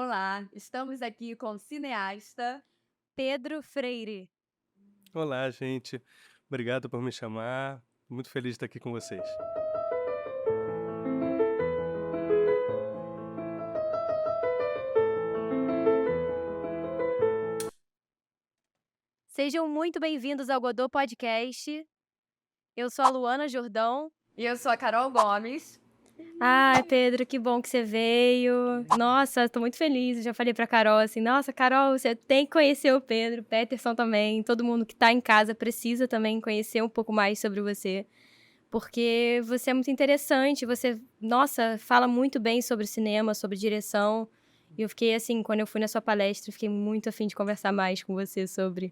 Olá, estamos aqui com o cineasta. Pedro Freire. Olá, gente. Obrigado por me chamar. Muito feliz de estar aqui com vocês. Sejam muito bem-vindos ao Godot Podcast. Eu sou a Luana Jordão. E eu sou a Carol Gomes. Ai, Pedro, que bom que você veio. Nossa, tô muito feliz. Eu já falei pra Carol assim, nossa, Carol, você tem que conhecer o Pedro, Peterson também. Todo mundo que tá em casa precisa também conhecer um pouco mais sobre você. Porque você é muito interessante, você, nossa, fala muito bem sobre cinema, sobre direção. E eu fiquei assim, quando eu fui na sua palestra, eu fiquei muito afim de conversar mais com você sobre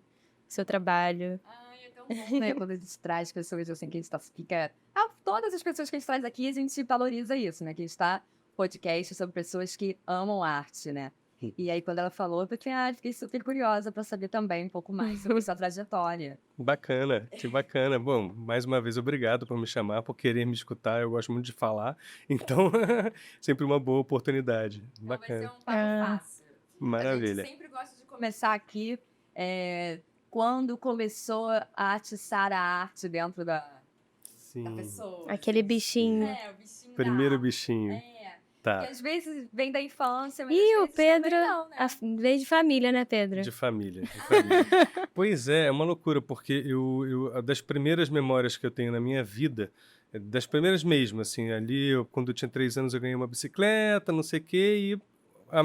o seu trabalho. Ai, é tão bom, né? Quando a gente traz pessoas assim que a gente fica. Todas as pessoas que a gente traz aqui, a gente valoriza isso, né? Que a gente tá podcast sobre pessoas que amam arte, né? E aí, quando ela falou, eu fiquei super curiosa para saber também um pouco mais sobre sua trajetória. Bacana, que bacana. Bom, mais uma vez, obrigado por me chamar, por querer me escutar. Eu gosto muito de falar, então, sempre uma boa oportunidade. Então vai ser Bacana, um papo fácil. A gente maravilha. sempre gosta de começar aqui quando começou a atiçar a arte dentro da Sim, pessoa. Aquele bichinho. O bichinho da primeiro arte. bichinho. Que Tá, às vezes vem da infância, mas E às o vezes Pedro, também não, né? veio de família, né, Pedro? de família, de família. Pois é uma loucura, porque das primeiras memórias que eu tenho na minha vida, das primeiras mesmo, assim, ali, quando eu tinha 3 anos, eu ganhei uma bicicleta, não sei o quê, e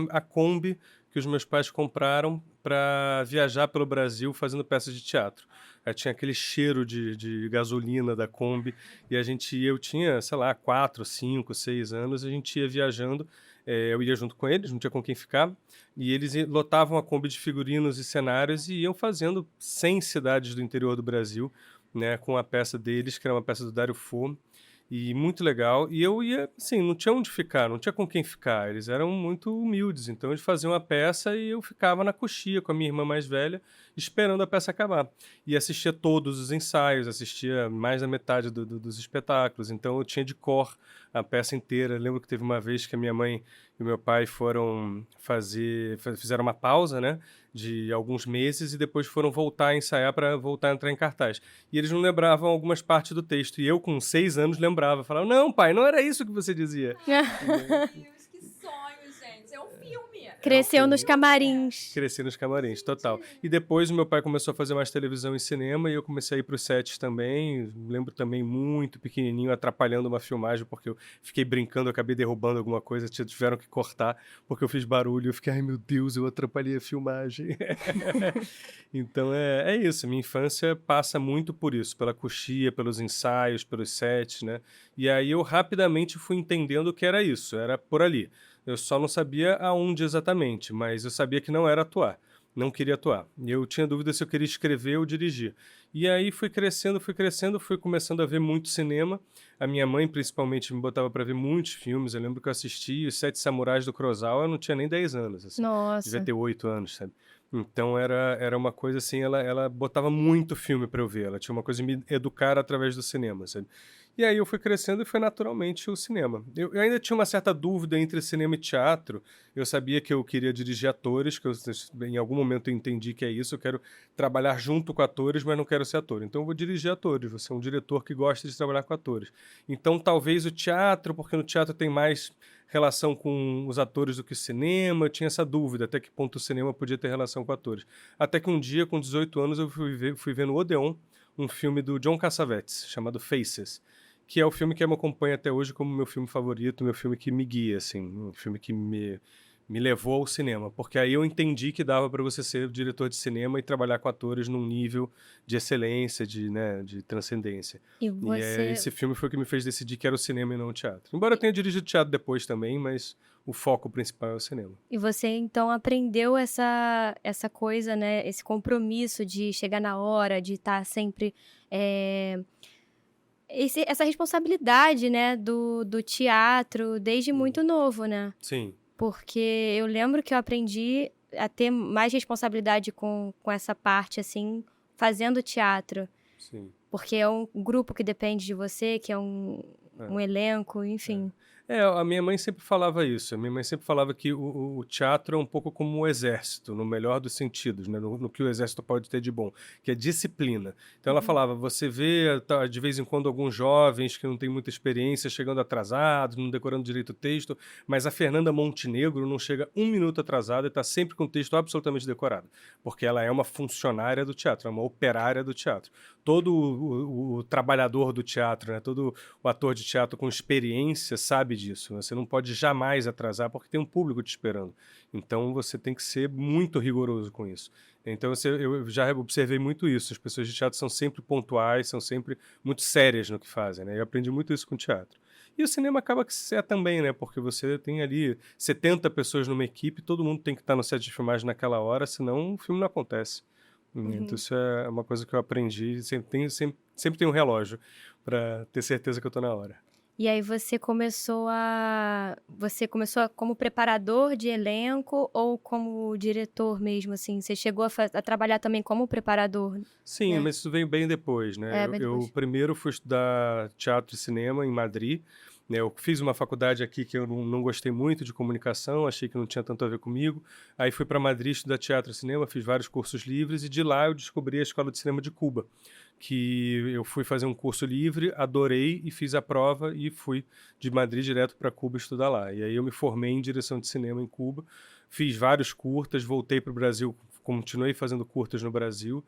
a Kombi que os meus pais compraram para viajar pelo Brasil fazendo peças de teatro. Aí tinha aquele cheiro de gasolina da Kombi, e eu tinha, sei lá, 4, 5, 6 anos, a gente ia viajando, eu ia junto com eles, não tinha com quem ficar, e eles lotavam a Kombi de figurinos e cenários e iam fazendo 100 cidades do interior do Brasil, né, com a peça deles, que era uma peça do Dário Fo, e muito legal. E eu ia, assim, não tinha onde ficar, não tinha com quem ficar. Eles eram muito humildes, então eles faziam a peça e eu ficava na coxia com a minha irmã mais velha, esperando a peça acabar. E assistia todos os ensaios, assistia mais da metade dos espetáculos, então eu tinha de cor a peça inteira. Lembro que teve uma vez que a minha mãe e o meu pai foram fizeram uma pausa, né, de alguns meses e depois foram voltar a ensaiar para voltar a entrar em cartaz. E eles não lembravam algumas partes do texto. E eu, com 6 anos, lembrava. Falava, não, pai, não era isso que você dizia. Meu Deus, que sonho, gente. É um filme. Cresceu nos camarins. Cresci nos camarins, total. E depois o meu pai começou a fazer mais televisão e cinema e eu comecei a ir para os sets também. Lembro também muito pequenininho, atrapalhando uma filmagem, porque eu fiquei brincando, eu acabei derrubando alguma coisa, tiveram que cortar, porque eu fiz barulho. Eu fiquei, ai meu Deus, eu atrapalhei a filmagem. Então é isso, minha infância passa muito por isso, pela coxia, pelos ensaios, pelos sets, né? E aí eu rapidamente fui entendendo que era isso, era por ali. Eu só não sabia aonde exatamente, mas eu sabia que não era atuar. Não queria atuar. E eu tinha dúvida se eu queria escrever ou dirigir. E aí fui crescendo, fui começando a ver muito cinema. A minha mãe, principalmente, me botava para ver muitos filmes. Eu lembro que eu assisti Os Sete Samurais do Kurosawa, eu não tinha nem 10 anos, assim. Devia Nossa. ter 8 anos, sabe? Então era uma coisa assim, ela botava muito filme para eu ver. Ela tinha uma coisa de me educar através do cinema, sabe? E aí eu fui crescendo e foi naturalmente o cinema. Eu ainda tinha uma certa dúvida entre cinema e teatro. Eu sabia que eu queria dirigir atores, que em algum momento eu entendi que é isso. Eu quero trabalhar junto com atores, mas não quero ser ator. Então eu vou dirigir atores, vou ser um diretor que gosta de trabalhar com atores. Então talvez o teatro, porque no teatro tem mais relação com os atores do que o cinema. Eu tinha essa dúvida, até que ponto o cinema podia ter relação com atores. Até que um dia, com 18 anos, eu fui ver no Odeon um filme do John Cassavetes, chamado Faces, que é o filme que me acompanha até hoje como meu filme favorito, meu filme que me guia, assim, um filme que me levou ao cinema, porque aí eu entendi que dava para você ser diretor de cinema e trabalhar com atores num nível de excelência, né, de transcendência. E Esse filme foi o que me fez decidir que era o cinema e não o teatro. Embora eu tenha dirigido teatro depois também, mas o foco principal é o cinema. E você então aprendeu essa coisa, né, esse compromisso de chegar na hora, de estar sempre, essa responsabilidade, né, do teatro desde muito novo, né? Sim, Porque eu lembro que eu aprendi a ter mais responsabilidade com essa parte, assim, fazendo teatro. sim. Porque é um grupo que depende de você, que é um É. elenco, enfim. A minha mãe sempre falava isso. A minha mãe sempre falava que o teatro é um pouco como o exército, no melhor dos sentidos, né? No que o exército pode ter de bom, que é disciplina. Então ela falava, você vê de vez em quando alguns jovens que não têm muita experiência chegando atrasados, não decorando direito o texto, mas a Fernanda Montenegro não chega um minuto atrasada e está sempre com o texto absolutamente decorado, porque ela é uma funcionária do teatro, é uma operária do teatro. Todo o trabalhador do teatro, né? Todo o ator de teatro com experiência sabe disso. Você não pode jamais atrasar porque tem um público te esperando. Então você tem que ser muito rigoroso com isso. Então eu já observei muito isso. As pessoas de teatro são sempre pontuais, são sempre muito sérias no que fazem, né? Eu aprendi muito isso com o teatro. E o cinema acaba que é também, né? Porque você tem ali 70 pessoas numa equipe, todo mundo tem que estar no set de filmagem naquela hora, senão o filme não acontece. Então isso é uma coisa que eu aprendi. Sempre tem um relógio para ter certeza que eu tô na hora. E aí você começou como preparador de elenco ou como diretor mesmo, assim? Você chegou a trabalhar também como preparador, Sim, né? mas isso veio bem depois, né? Bem Eu depois. primeiro fui estudar teatro e cinema em Madrid, né? Eu fiz uma faculdade aqui que eu não gostei muito de comunicação, achei que não tinha tanto a ver comigo. Aí fui para Madrid estudar teatro e cinema, fiz vários cursos livres e de lá eu descobri a Escola de Cinema de Cuba, que eu fui fazer um curso livre, adorei e fiz a prova e fui de Madrid direto para Cuba estudar lá. E aí eu me formei em direção de cinema em Cuba, fiz vários curtas, voltei para o Brasil, continuei fazendo curtas no Brasil.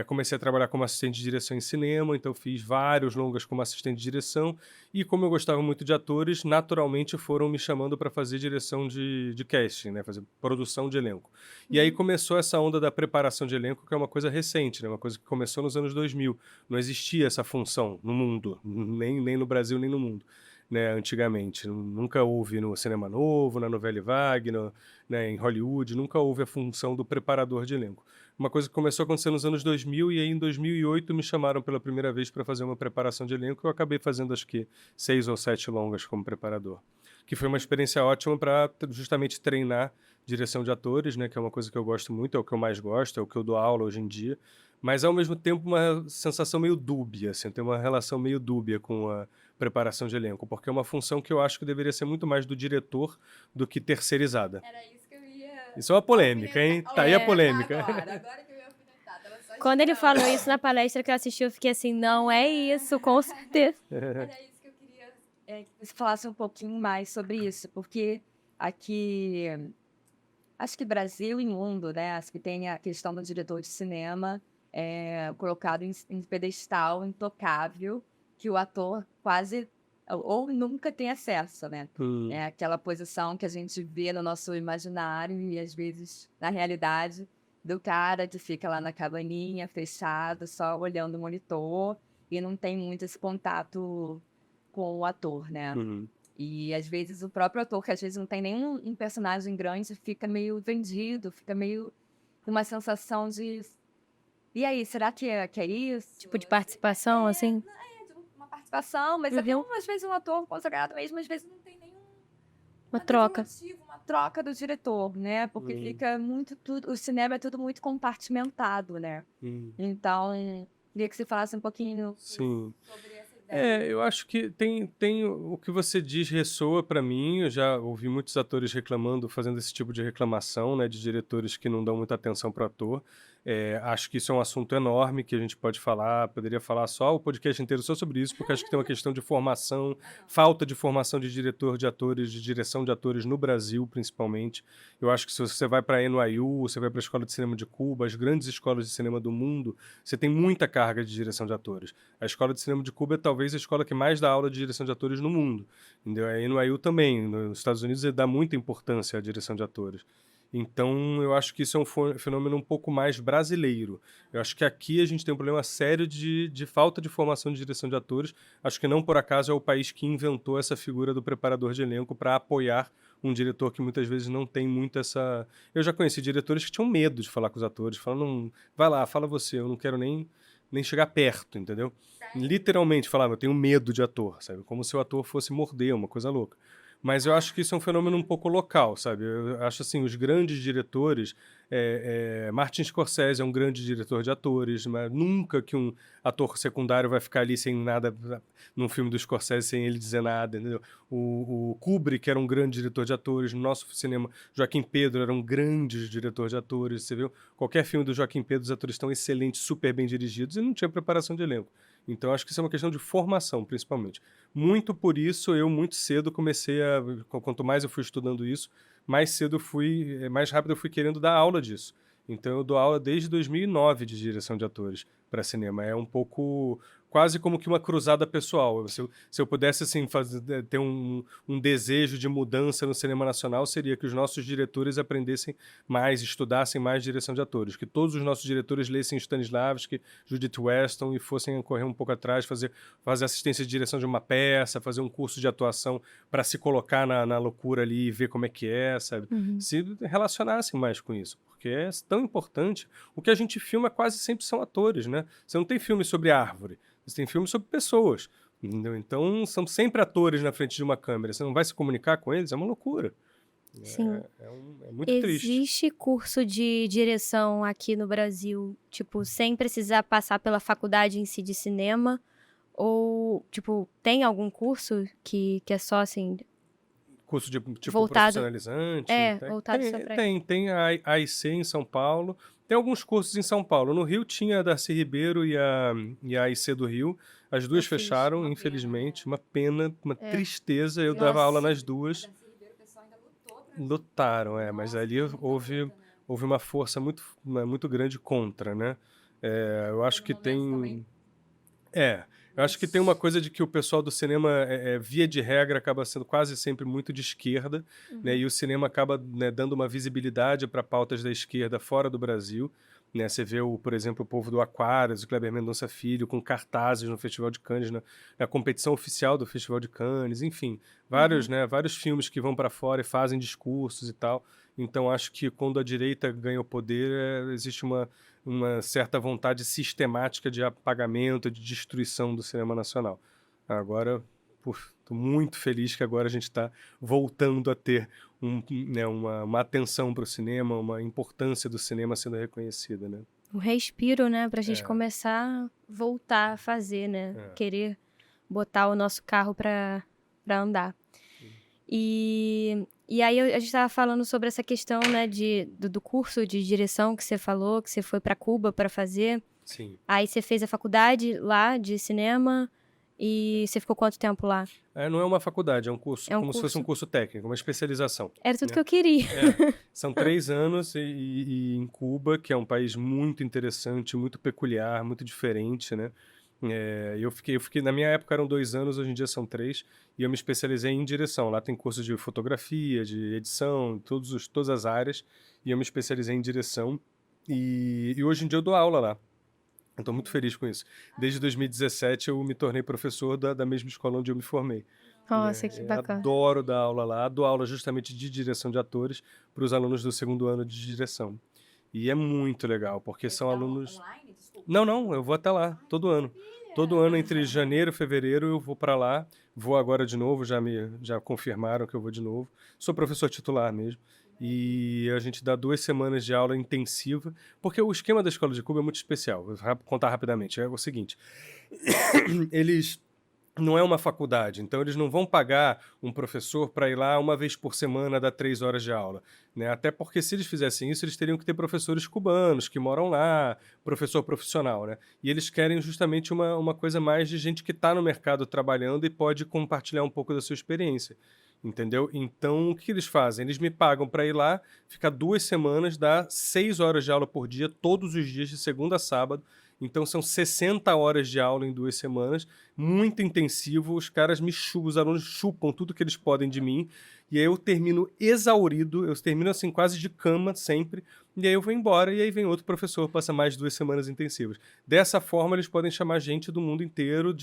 Comecei a trabalhar como assistente de direção em cinema, então fiz vários longas como assistente de direção e como eu gostava muito de atores, naturalmente foram me chamando para fazer direção de casting, né, fazer produção de elenco. E aí começou essa onda da preparação de elenco, que é uma coisa recente, né, uma coisa que começou nos anos 2000. Não existia essa função no mundo, nem no Brasil, nem no mundo. Né, antigamente. Nunca houve no Cinema Novo, na Novela Vague, né, em Hollywood, nunca houve a função do preparador de elenco. Uma coisa que começou a acontecer nos anos 2000 e aí em 2008 me chamaram pela primeira vez para fazer uma preparação de elenco e eu acabei fazendo acho que 6 ou 7 longas como preparador. Que foi uma experiência ótima para justamente treinar direção de atores, né, que é uma coisa que eu gosto muito, é o que eu mais gosto, é o que eu dou aula hoje em dia, mas ao mesmo tempo uma sensação meio dúbia, assim, tem uma relação meio dúbia com a preparação de elenco, porque é uma função que eu acho que deveria ser muito mais do diretor do que terceirizada. Era isso que eu ia. Isso é uma polêmica, hein? Tá aí a polêmica. Agora que eu ia alfinetar, tava só Quando ele esperando. falou isso na palestra que eu assisti, eu fiquei assim, não é isso, com certeza. Era isso que eu queria que você falasse um pouquinho mais sobre isso, porque aqui, acho que Brasil e mundo, né? Acho que tem a questão do diretor de cinema colocado em pedestal intocável, que o ator quase ou nunca tem acesso, né? É aquela posição que a gente vê no nosso imaginário e às vezes na realidade do cara que fica lá na cabaninha, fechado, só olhando o monitor e não tem muito esse contato com o ator, né? Uhum. E às vezes o próprio ator, que às vezes não tem nenhum um personagem grande, fica meio vendido, fica meio com uma sensação de. E aí, será que é isso? Tipo de participação, assim. De uma participação, mas até às vezes um ator consagrado mesmo, às vezes não tem nenhum. Uma troca. Motivo, uma troca do diretor, né? Porque fica muito tudo. O cinema é tudo muito compartimentado, né? Então, queria que você falasse um pouquinho Sim. sobre essa ideia. Eu acho que tem o que você diz ressoa para mim. Eu já ouvi muitos atores reclamando, fazendo esse tipo de reclamação, né, de diretores que não dão muita atenção para o ator. Acho que isso é um assunto enorme que a gente pode falar, poderia falar só o podcast inteiro só sobre isso, porque acho que tem uma questão de formação, falta de formação de diretor de atores, de direção de atores no Brasil, principalmente. Eu acho que se você vai para a NYU, você vai para a Escola de Cinema de Cuba, as grandes escolas de cinema do mundo, você tem muita carga de direção de atores. A Escola de Cinema de Cuba é talvez a escola que mais dá aula de direção de atores no mundo. Entendeu? A NYU também, nos Estados Unidos, dá muita importância à direção de atores. Então, eu acho que isso é um fenômeno um pouco mais brasileiro. Eu acho que aqui a gente tem um problema sério de falta de formação de direção de atores. Acho que não por acaso é o país que inventou essa figura do preparador de elenco para apoiar um diretor que muitas vezes não tem muito essa... Eu já conheci diretores que tinham medo de falar com os atores, falando, vai lá, fala você, eu não quero nem chegar perto, entendeu? Literalmente falava, eu tenho medo de ator, sabe? Como se o ator fosse morder, uma coisa louca. Mas eu acho que isso é um fenômeno um pouco local, sabe? Eu acho assim, os grandes diretores, Martin Scorsese é um grande diretor de atores, mas nunca que um ator secundário vai ficar ali sem nada, num filme do Scorsese, sem ele dizer nada, entendeu? O Kubrick era um grande diretor de atores, no nosso cinema, Joaquim Pedro era um grande diretor de atores, você viu? Qualquer filme do Joaquim Pedro, os atores estão excelentes, super bem dirigidos, e não tinha preparação de elenco. Então, acho que isso é uma questão de formação, principalmente. Muito por isso, eu muito cedo comecei a... Quanto mais eu fui estudando isso, mais cedo eu fui... Mais rápido eu fui querendo dar aula disso. Então, eu dou aula desde 2009 de direção de atores para cinema. É um pouco... Quase como que uma cruzada pessoal. Se eu pudesse, assim, ter um desejo de mudança no cinema nacional, seria que os nossos diretores aprendessem mais, estudassem mais direção de atores. Que todos os nossos diretores lessem Stanislavski, Judith Weston e fossem correr um pouco atrás, fazer assistência de direção de uma peça, fazer um curso de atuação para se colocar na loucura ali e ver como é que é, sabe? Se relacionassem mais com isso, porque é tão importante. O que a gente filma quase sempre são atores, né? Você não tem filme sobre árvore, você tem filme sobre pessoas, entendeu? Então, são sempre atores na frente de uma câmera. Você não vai se comunicar com eles? É uma loucura. Sim. É muito triste. Existe curso de direção aqui no Brasil, tipo, sem precisar passar pela faculdade em si de cinema? Ou, tipo, tem algum curso que é só, assim... Curso de tipo voltado... profissionalizante? Voltado só pra... Tem a AIC em São Paulo. Tem alguns cursos em São Paulo. No Rio tinha a Darcy Ribeiro e a AIC do Rio. As duas fecharam, infelizmente. Uma pena, uma tristeza. Eu dava aula nas duas. Lutaram, mas ali houve uma força muito grande contra, né? Eu acho que tem... eu acho que tem uma coisa de que o pessoal do cinema, via de regra, acaba sendo quase sempre muito de esquerda, né? E o cinema acaba, né, dando uma visibilidade para pautas da esquerda fora do Brasil. Né? Você vê, por exemplo, o Povo do Aquários, o Kleber Mendonça Filho, com cartazes no Festival de Cannes, na competição oficial do Festival de Cannes, enfim. Vários filmes que vão para fora e fazem discursos e tal. Então, acho que quando a direita ganha o poder, existe uma certa vontade sistemática de apagamento, de destruição do cinema nacional. Agora, estou muito feliz que agora a gente está voltando a ter uma atenção para o cinema, uma importância do cinema sendo reconhecida, né? Um respiro, né? Pra gente começar a voltar a fazer, né? Querer botar o nosso carro para andar. E aí a gente estava falando sobre essa questão, né, do curso de direção que você falou, que você foi para Cuba para fazer. Sim. Aí você fez a faculdade lá de cinema e você ficou quanto tempo lá? Não é uma faculdade, é um curso, se fosse um curso técnico, uma especialização. Era tudo que eu queria. São 3 anos e em Cuba, que é um país muito interessante, muito peculiar, muito diferente, né? Eu fiquei, na minha época eram 2 anos, hoje em dia são 3, e eu me especializei em direção. Lá tem curso de fotografia, de edição, todas as áreas, e eu me especializei em direção, e hoje em dia eu dou aula lá. Eu estou muito feliz com isso. Desde 2017 eu me tornei professor da mesma escola onde eu me formei. Nossa, que bacana. Adoro dar aula lá, dou aula justamente de direção de atores para os alunos do 2º ano de direção. E é muito legal, porque são alunos... Online? Desculpa. Não, eu vou até lá, todo ano. Todo ano, entre janeiro e fevereiro, eu vou para lá. Vou agora de novo, já confirmaram que eu vou de novo. Sou professor titular mesmo. E a gente dá 2 semanas de aula intensiva, porque o esquema da Escola de Cuba é muito especial. Vou contar rapidamente. É o seguinte, eles... Não é uma faculdade, então eles não vão pagar um professor para ir lá uma vez por semana dar 3 horas de aula, né? Até porque se eles fizessem isso, eles teriam que ter professores cubanos que moram lá, professor profissional, né? E eles querem justamente uma coisa mais de gente que está no mercado trabalhando e pode compartilhar um pouco da sua experiência, entendeu? Então, o que eles fazem? Eles me pagam para ir lá, ficar 2 semanas, dar 6 horas de aula por dia, todos os dias, de segunda a sábado. Então, são 60 horas de aula em 2 semanas, muito intensivo, os alunos chupam tudo que eles podem de mim, e aí eu termino exaurido, eu termino assim quase de cama sempre, e aí eu vou embora, e aí vem outro professor, passa mais 2 semanas intensivas. Dessa forma, eles podem chamar gente do mundo inteiro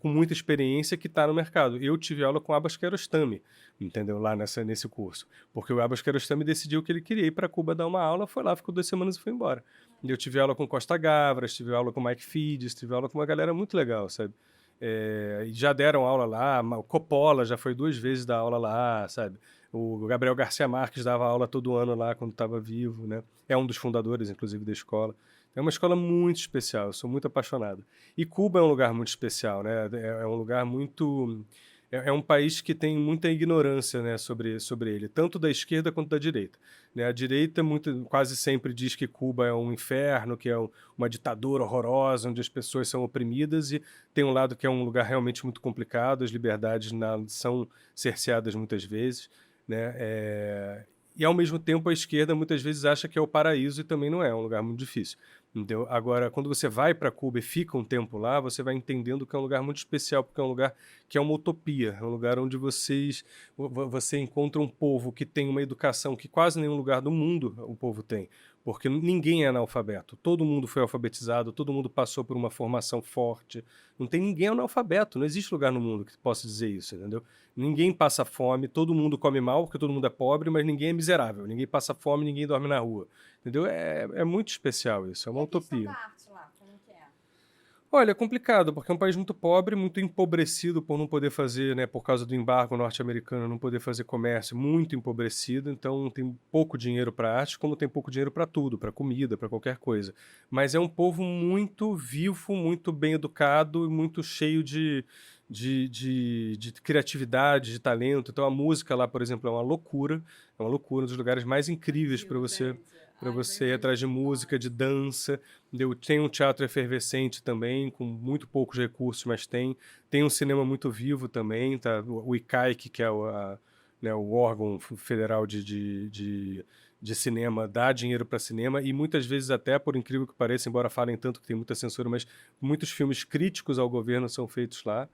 com muita experiência que está no mercado. Eu tive aula com Abbas Kiarostami, entendeu? Lá nesse curso. Porque o Abbas Kiarostami decidiu que ele queria ir para Cuba dar uma aula, foi lá, ficou 2 semanas e foi embora. Eu tive aula com Costa Gavras, tive aula com Mike Fides, tive aula com uma galera muito legal, sabe? E já deram aula lá, o Coppola já foi 2 vezes dar aula lá, sabe? O Gabriel Garcia Marques dava aula todo ano lá quando estava vivo, né? É um dos fundadores, inclusive, da escola. É uma escola muito especial, eu sou muito apaixonado. E Cuba é um lugar muito especial, né? É um lugar muito... É um país que tem muita ignorância, né, sobre ele, tanto da esquerda quanto da direita, né? A direita quase sempre diz que Cuba é um inferno, que é uma ditadura horrorosa, onde as pessoas são oprimidas, e tem um lado que é um lugar realmente muito complicado, as liberdades são cerceadas muitas vezes, né? E ao mesmo tempo a esquerda muitas vezes acha que é o paraíso e também não é, um lugar muito difícil. Entendeu? Agora, quando você vai para Cuba e fica um tempo lá, você vai entendendo que é um lugar muito especial, porque é um lugar que é uma utopia, é um lugar onde você encontra um povo que tem uma educação que quase nenhum lugar do mundo o povo tem, porque ninguém é analfabeto, todo mundo foi alfabetizado, todo mundo passou por uma formação forte, não tem ninguém analfabeto, não existe lugar no mundo que possa dizer isso, entendeu? Ninguém passa fome, todo mundo come mal, porque todo mundo é pobre, mas ninguém é miserável, ninguém passa fome, ninguém dorme na rua. Entendeu? É muito especial isso, é uma utopia. Arte lá, como que é? Olha, é complicado, porque é um país muito pobre, muito empobrecido por não poder fazer, né, por causa do embargo norte-americano, não poder fazer comércio, muito empobrecido, então tem pouco dinheiro para arte, como tem pouco dinheiro para tudo, para comida, para qualquer coisa. Mas é um povo muito vivo, muito bem educado e muito cheio de criatividade, de talento. Então a música lá, por exemplo, é uma loucura, um dos lugares mais incríveis para você ir atrás de música, de dança. Tem um teatro efervescente também, com muito poucos recursos, mas tem. Tem um cinema muito vivo também, tá? O ICAIC, que é né, o órgão federal de cinema, dá dinheiro para cinema, e muitas vezes até, por incrível que pareça, embora falem tanto que tem muita censura, mas muitos filmes críticos ao governo são feitos lá,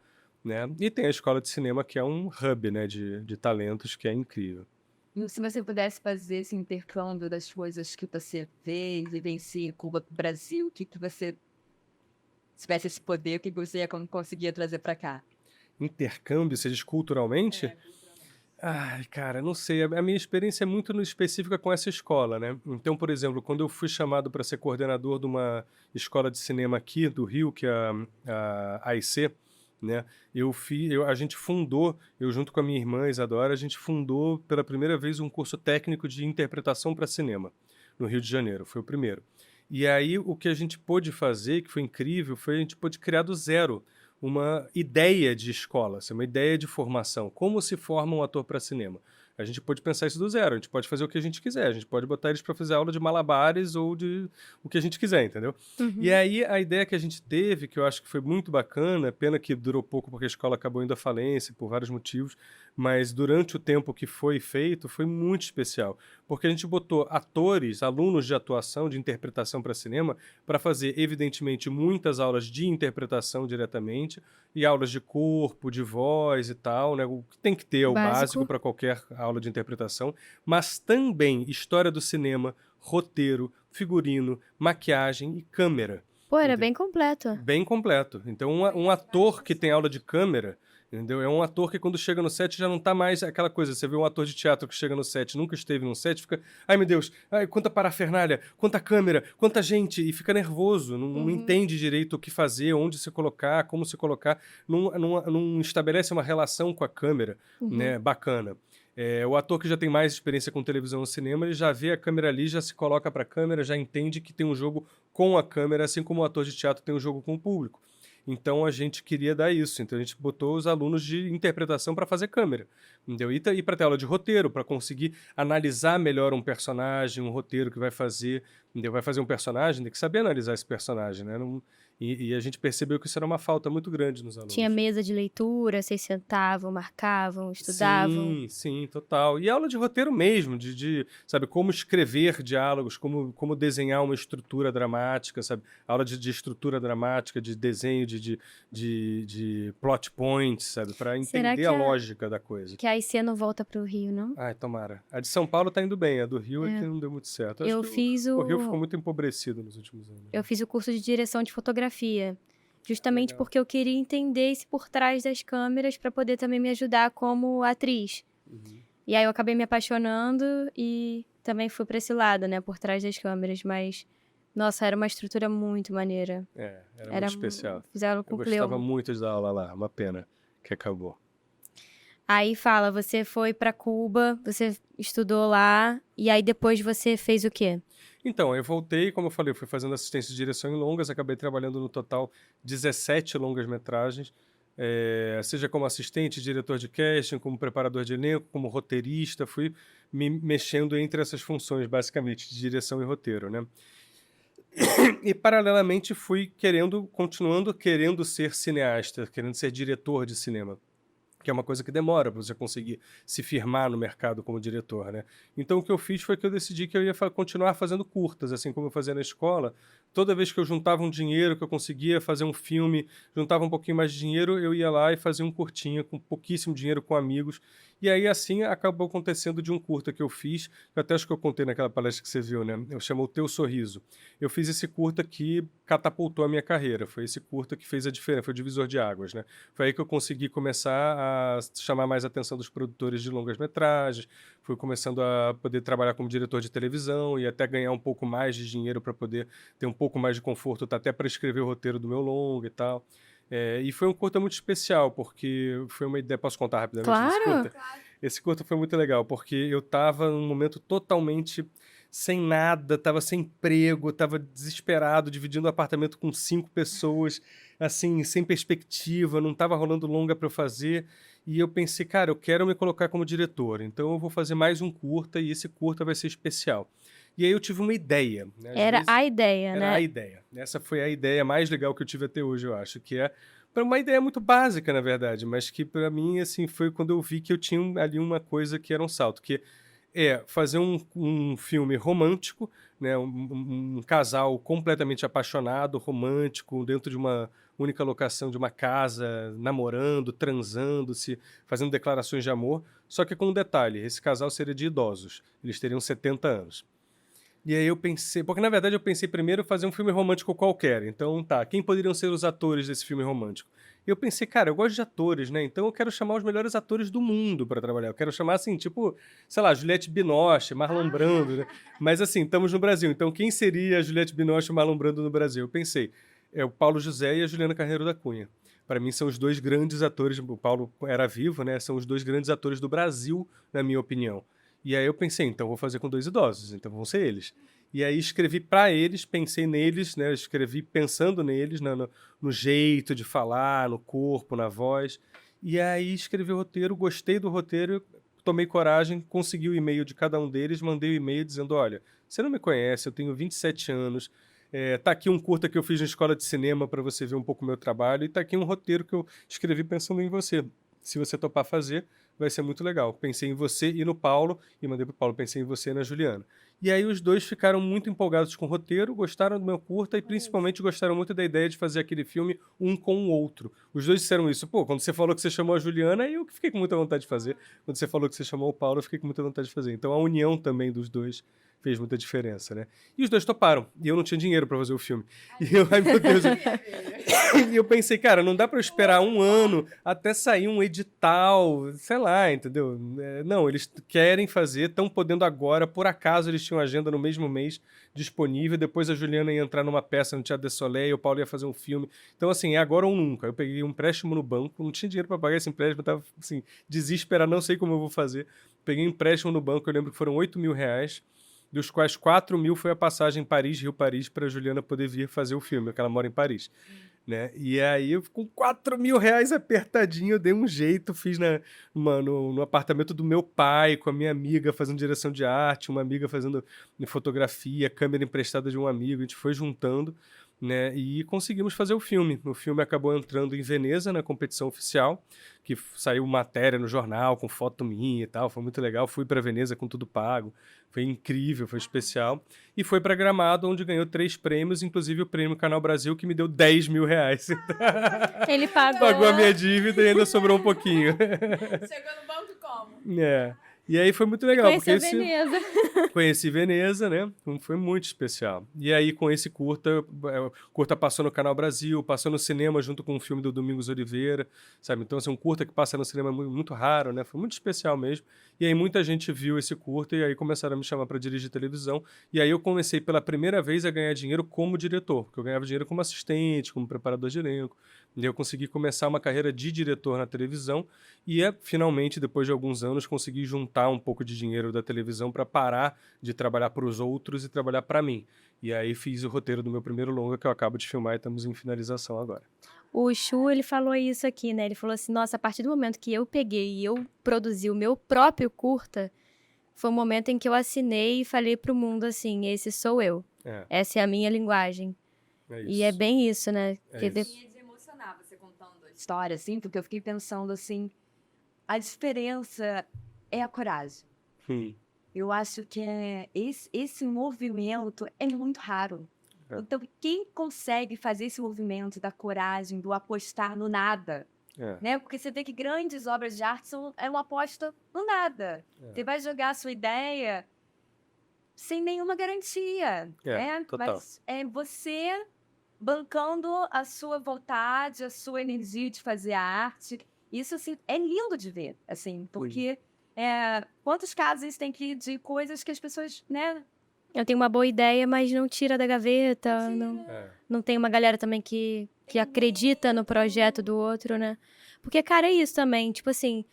né? E tem a escola de cinema, que é um hub, né, de talentos, que é incrível. E se você pudesse fazer esse intercâmbio das coisas que você vê e vivencia em Cuba pro Brasil, o que você, se tivesse esse poder, o que você ia conseguir trazer para cá? Intercâmbio, você diz culturalmente? Ai, cara, não sei. A minha experiência é muito específica com essa escola, né? Então, por exemplo, quando eu fui chamado para ser coordenador de uma escola de cinema aqui do Rio, que é a AIC, né? A gente fundou, eu junto com a minha irmã Isadora, a gente fundou pela primeira vez um curso técnico de interpretação para cinema no Rio de Janeiro. Foi o primeiro. E aí o que a gente pôde fazer, que foi incrível, foi a gente pôde criar do zero uma ideia de escola, assim, uma ideia de formação. Como se forma um ator para cinema? A gente pode pensar isso do zero, a gente pode fazer o que a gente quiser, a gente pode botar eles para fazer aula de malabares ou de o que a gente quiser, entendeu? E aí a ideia que a gente teve, que eu acho que foi muito bacana, pena que durou pouco porque a escola acabou indo à falência por vários motivos, mas durante o tempo que foi feito foi muito especial, porque a gente botou atores, alunos de atuação, de interpretação para cinema, para fazer, evidentemente, muitas aulas de interpretação diretamente e aulas de corpo, de voz e tal, né? O que tem que ter é o básico para qualquer aula de interpretação, mas também história do cinema, roteiro, figurino, maquiagem e câmera. Pô, era bem completo. Bem completo. Então, um ator que tem aula de câmera, entendeu? É um ator que quando chega no set já não tá mais aquela coisa. Você vê um ator de teatro que chega no set, nunca esteve num set, fica, ai meu Deus, ai, quanta parafernália, quanta câmera, quanta gente, e fica nervoso, não entende direito o que fazer, onde se colocar, como se colocar, não estabelece uma relação com a câmera, né, bacana. O ator que já tem mais experiência com televisão ou cinema, ele já vê a câmera ali, já se coloca para a câmera, já entende que tem um jogo com a câmera, assim como o ator de teatro tem um jogo com o público. Então a gente queria dar isso. Então a gente botou os alunos de interpretação para fazer câmera, entendeu? E para ter aula de roteiro, para conseguir analisar melhor um personagem, um roteiro que vai fazer, entendeu? Vai fazer um personagem, tem que saber analisar esse personagem, né? E a gente percebeu que isso era uma falta muito grande nos alunos. Tinha mesa de leitura, vocês sentavam, marcavam, estudavam. Sim, total. E aula de roteiro mesmo, sabe, como escrever diálogos, como desenhar uma estrutura dramática, sabe? Aula de estrutura dramática, de desenho, de plot points, sabe? Para entender a lógica da coisa. Que a IC não volta pro Rio, não? Ai, tomara. A de São Paulo tá indo bem, a do Rio é que não deu muito certo. Eu fiz o Rio ficou muito empobrecido nos últimos anos. Eu fiz o curso de direção de fotografia, justamente porque eu queria entender esse por trás das câmeras para poder também me ajudar como atriz. E aí eu acabei me apaixonando e também fui para esse lado, né, por trás das câmeras, mas Nossa, era uma estrutura muito maneira. Era muito especial. Fizeram com Eu o Cleo. gostava muito de dar aula lá, uma pena que acabou. Aí fala, você foi pra Cuba, você estudou lá, e aí depois você fez o quê? Então, eu voltei, como eu falei, eu fui fazendo assistência de direção em longas, acabei trabalhando no total 17 longas-metragens, seja como assistente, diretor de casting, como preparador de elenco, como roteirista, fui me mexendo entre essas funções, basicamente, de direção e roteiro, né? E, paralelamente, fui continuando querendo ser cineasta, querendo ser diretor de cinema, que é uma coisa que demora para você conseguir se firmar no mercado como diretor, né? Então, o que eu fiz foi que eu decidi que eu ia continuar fazendo curtas, assim como eu fazia na escola. Toda vez que eu juntava um dinheiro, que eu conseguia fazer um filme, juntava um pouquinho mais de dinheiro, eu ia lá e fazia um curtinha com pouquíssimo dinheiro com amigos. E aí, assim, acabou acontecendo de um curta que eu fiz, que até acho que eu contei naquela palestra que você viu, né? Eu chamo O Teu Sorriso. Eu fiz esse curta que catapultou a minha carreira. Foi esse curta que fez a diferença, foi o divisor de águas, né? Foi aí que eu consegui começar a chamar mais a atenção dos produtores de longas-metragens, fui começando a poder trabalhar como diretor de televisão e até ganhar um pouco mais de dinheiro para poder ter um pouco mais de conforto, até para escrever o roteiro do meu longa e tal. E foi um curta muito especial, porque foi uma ideia... Posso contar rapidamente desse Claro! curta? Esse curta foi muito legal, porque eu estava num momento totalmente sem nada, estava sem emprego, estava desesperado, dividindo um apartamento com 5 pessoas, assim, sem perspectiva, não estava rolando longa para eu fazer. E eu pensei, cara, eu quero me colocar como diretor, então eu vou fazer mais um curta e esse curta vai ser especial. E aí eu tive uma ideia, né? Era a ideia, Era né? a ideia. Essa foi a ideia mais legal que eu tive até hoje, eu acho, que é uma ideia muito básica, na verdade, mas que para mim, assim, foi quando eu vi que eu tinha ali uma coisa que era um salto, que é fazer um filme romântico, né? Um casal completamente apaixonado, romântico, dentro de uma única locação de uma casa, namorando, transando, fazendo declarações de amor, só que com um detalhe, esse casal seria de idosos, eles teriam 70 anos. E aí eu pensei, porque na verdade eu pensei primeiro fazer um filme romântico qualquer. Então, tá, quem poderiam ser os atores desse filme romântico? E eu pensei, cara, eu gosto de atores, né? Então eu quero chamar os melhores atores do mundo para trabalhar. Eu quero chamar, assim, tipo, sei lá, Juliette Binoche, Marlon Brando, né? Mas assim, estamos no Brasil. Então quem seria a Juliette Binoche e o Marlon Brando no Brasil? Eu pensei, é o Paulo José e a Juliana Carneiro da Cunha. Para mim são os dois grandes atores, o Paulo era vivo, né? São os dois grandes atores do Brasil, na minha opinião. E aí eu pensei, então vou fazer com 2 idosos, então vão ser eles. E aí escrevi para eles, pensei neles, né? Escrevi pensando neles, no jeito de falar, no corpo, na voz. E aí escrevi o roteiro, gostei do roteiro, tomei coragem, consegui o e-mail de cada um deles, mandei o e-mail dizendo, olha, você não me conhece, eu tenho 27 anos, tá aqui um curta que eu fiz na escola de cinema para você ver um pouco o meu trabalho, e tá aqui um roteiro que eu escrevi pensando em você. Se você topar fazer, vai ser muito legal. Pensei em você e no Paulo, e mandei pro Paulo, pensei em você e na Juliana. E aí os dois ficaram muito empolgados com o roteiro, gostaram do meu curta e principalmente gostaram muito da ideia de fazer aquele filme um com o outro. Os dois disseram isso. Pô, quando você falou que você chamou a Juliana, eu que fiquei com muita vontade de fazer. Quando você falou que você chamou o Paulo, eu fiquei com muita vontade de fazer. Então a união também dos dois fez muita diferença, né? E os dois toparam. E eu não tinha dinheiro para fazer o filme. E eu, ai meu Deus. E eu pensei, cara, não dá para eu esperar um ano até sair um edital, sei lá, entendeu? Não, eles querem fazer, estão podendo agora, por acaso eles tinham agenda no mesmo mês disponível, depois a Juliana ia entrar numa peça no Teatro de Soleil e o Paulo ia fazer um filme. Então, assim, é agora ou nunca. Eu peguei um empréstimo no banco, não tinha dinheiro para pagar esse empréstimo, eu tava, assim, desesperado, não sei como eu vou fazer. Peguei um empréstimo no banco, eu lembro que foram R$8.000, dos quais 4.000 foi a passagem Paris, Rio-Paris, para a Juliana poder vir fazer o filme, porque ela mora em Paris. Né? E aí, eu, com R$4.000 apertadinho, eu dei um jeito, fiz no apartamento do meu pai, com a minha amiga fazendo direção de arte, uma amiga fazendo fotografia, câmera emprestada de um amigo, a gente foi juntando, né? E conseguimos fazer o filme. O filme acabou entrando em Veneza, na competição oficial, que saiu matéria no jornal, com foto minha e tal, foi muito legal. Fui para Veneza com tudo pago, foi incrível, foi especial. E foi para Gramado, onde ganhou 3 prêmios, inclusive o prêmio Canal Brasil, que me deu R$10.000. Ele pagou. Pagou a minha dívida e ainda sobrou um pouquinho. Chegou no banco como? É. E aí foi muito legal, porque Conheceu Veneza. conheci Veneza, né? Foi muito especial. E aí, com esse o curta passou no Canal Brasil, passou no cinema junto com um filme do Domingos Oliveira, sabe? Então, assim, um curta que passa no cinema é muito raro, né? Foi muito especial mesmo. E aí, muita gente viu esse curta e aí começaram a me chamar para dirigir televisão. E aí, eu comecei pela primeira vez a ganhar dinheiro como diretor, porque eu ganhava dinheiro como assistente, como preparador de elenco. E eu consegui começar uma carreira de diretor na televisão e finalmente, depois de alguns anos, consegui juntar um pouco de dinheiro da televisão para parar de trabalhar para os outros e trabalhar para mim. E aí fiz o roteiro do meu primeiro longa, que eu acabo de filmar e estamos em finalização agora. O Chu, ele falou isso aqui, né? Ele falou assim, nossa, a partir do momento que eu peguei e eu produzi o meu próprio curta, foi o momento em que eu assinei e falei pro mundo assim, esse sou eu. Essa é a minha linguagem. E é bem isso, né? É isso. De emocionar você contando a história, assim, porque eu fiquei pensando, assim, a diferença é a coragem. Eu acho que esse movimento é muito raro. Então, quem consegue fazer esse movimento da coragem, do apostar no nada, né? Porque você vê que grandes obras de arte é uma aposta no nada. Você vai jogar a sua ideia sem nenhuma garantia. Total. Mas é você bancando a sua vontade, a sua energia de fazer a arte. Isso, assim, é lindo de ver, assim, porque quantos casos tem que de coisas que as pessoas, né? Eu tenho uma boa ideia, mas não tira da gaveta, não tem uma galera também que acredita no projeto do outro, né? Porque, cara, é isso também, tipo assim,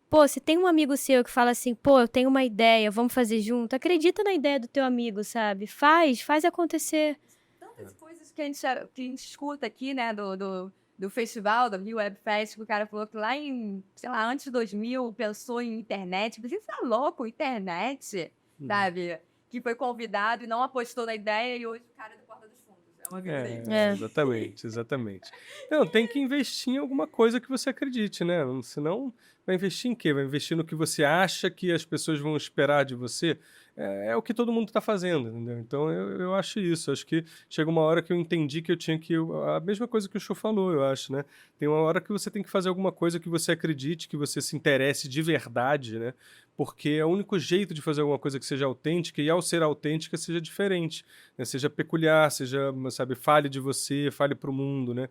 pô, se tem um amigo seu que fala assim, pô, eu tenho uma ideia, vamos fazer junto, acredita na ideia do teu amigo, sabe? Faz acontecer. Tantas coisas que a gente escuta aqui, né, do festival, do Rio Web Fest, que o cara falou que lá em, sei lá, antes de 2000, pensou em internet. Você tá louco, internet, sabe? Que foi convidado e não apostou na ideia e hoje o cara é do Porta dos Fundos. É uma vida Exatamente. Não, tem que investir em alguma coisa que você acredite, né? Senão, vai investir em quê? Vai investir no que você acha que as pessoas vão esperar de você? É o que todo mundo está fazendo, entendeu? Então, eu acho isso. Acho que chega uma hora que eu entendi que eu tinha que... A mesma coisa que o Chu falou, eu acho, né? Tem uma hora que você tem que fazer alguma coisa que você acredite, que você se interesse de verdade, né? Porque é o único jeito de fazer alguma coisa que seja autêntica e, ao ser autêntica, seja diferente, né? Seja peculiar, seja, sabe, fale de você, fale para o mundo, né?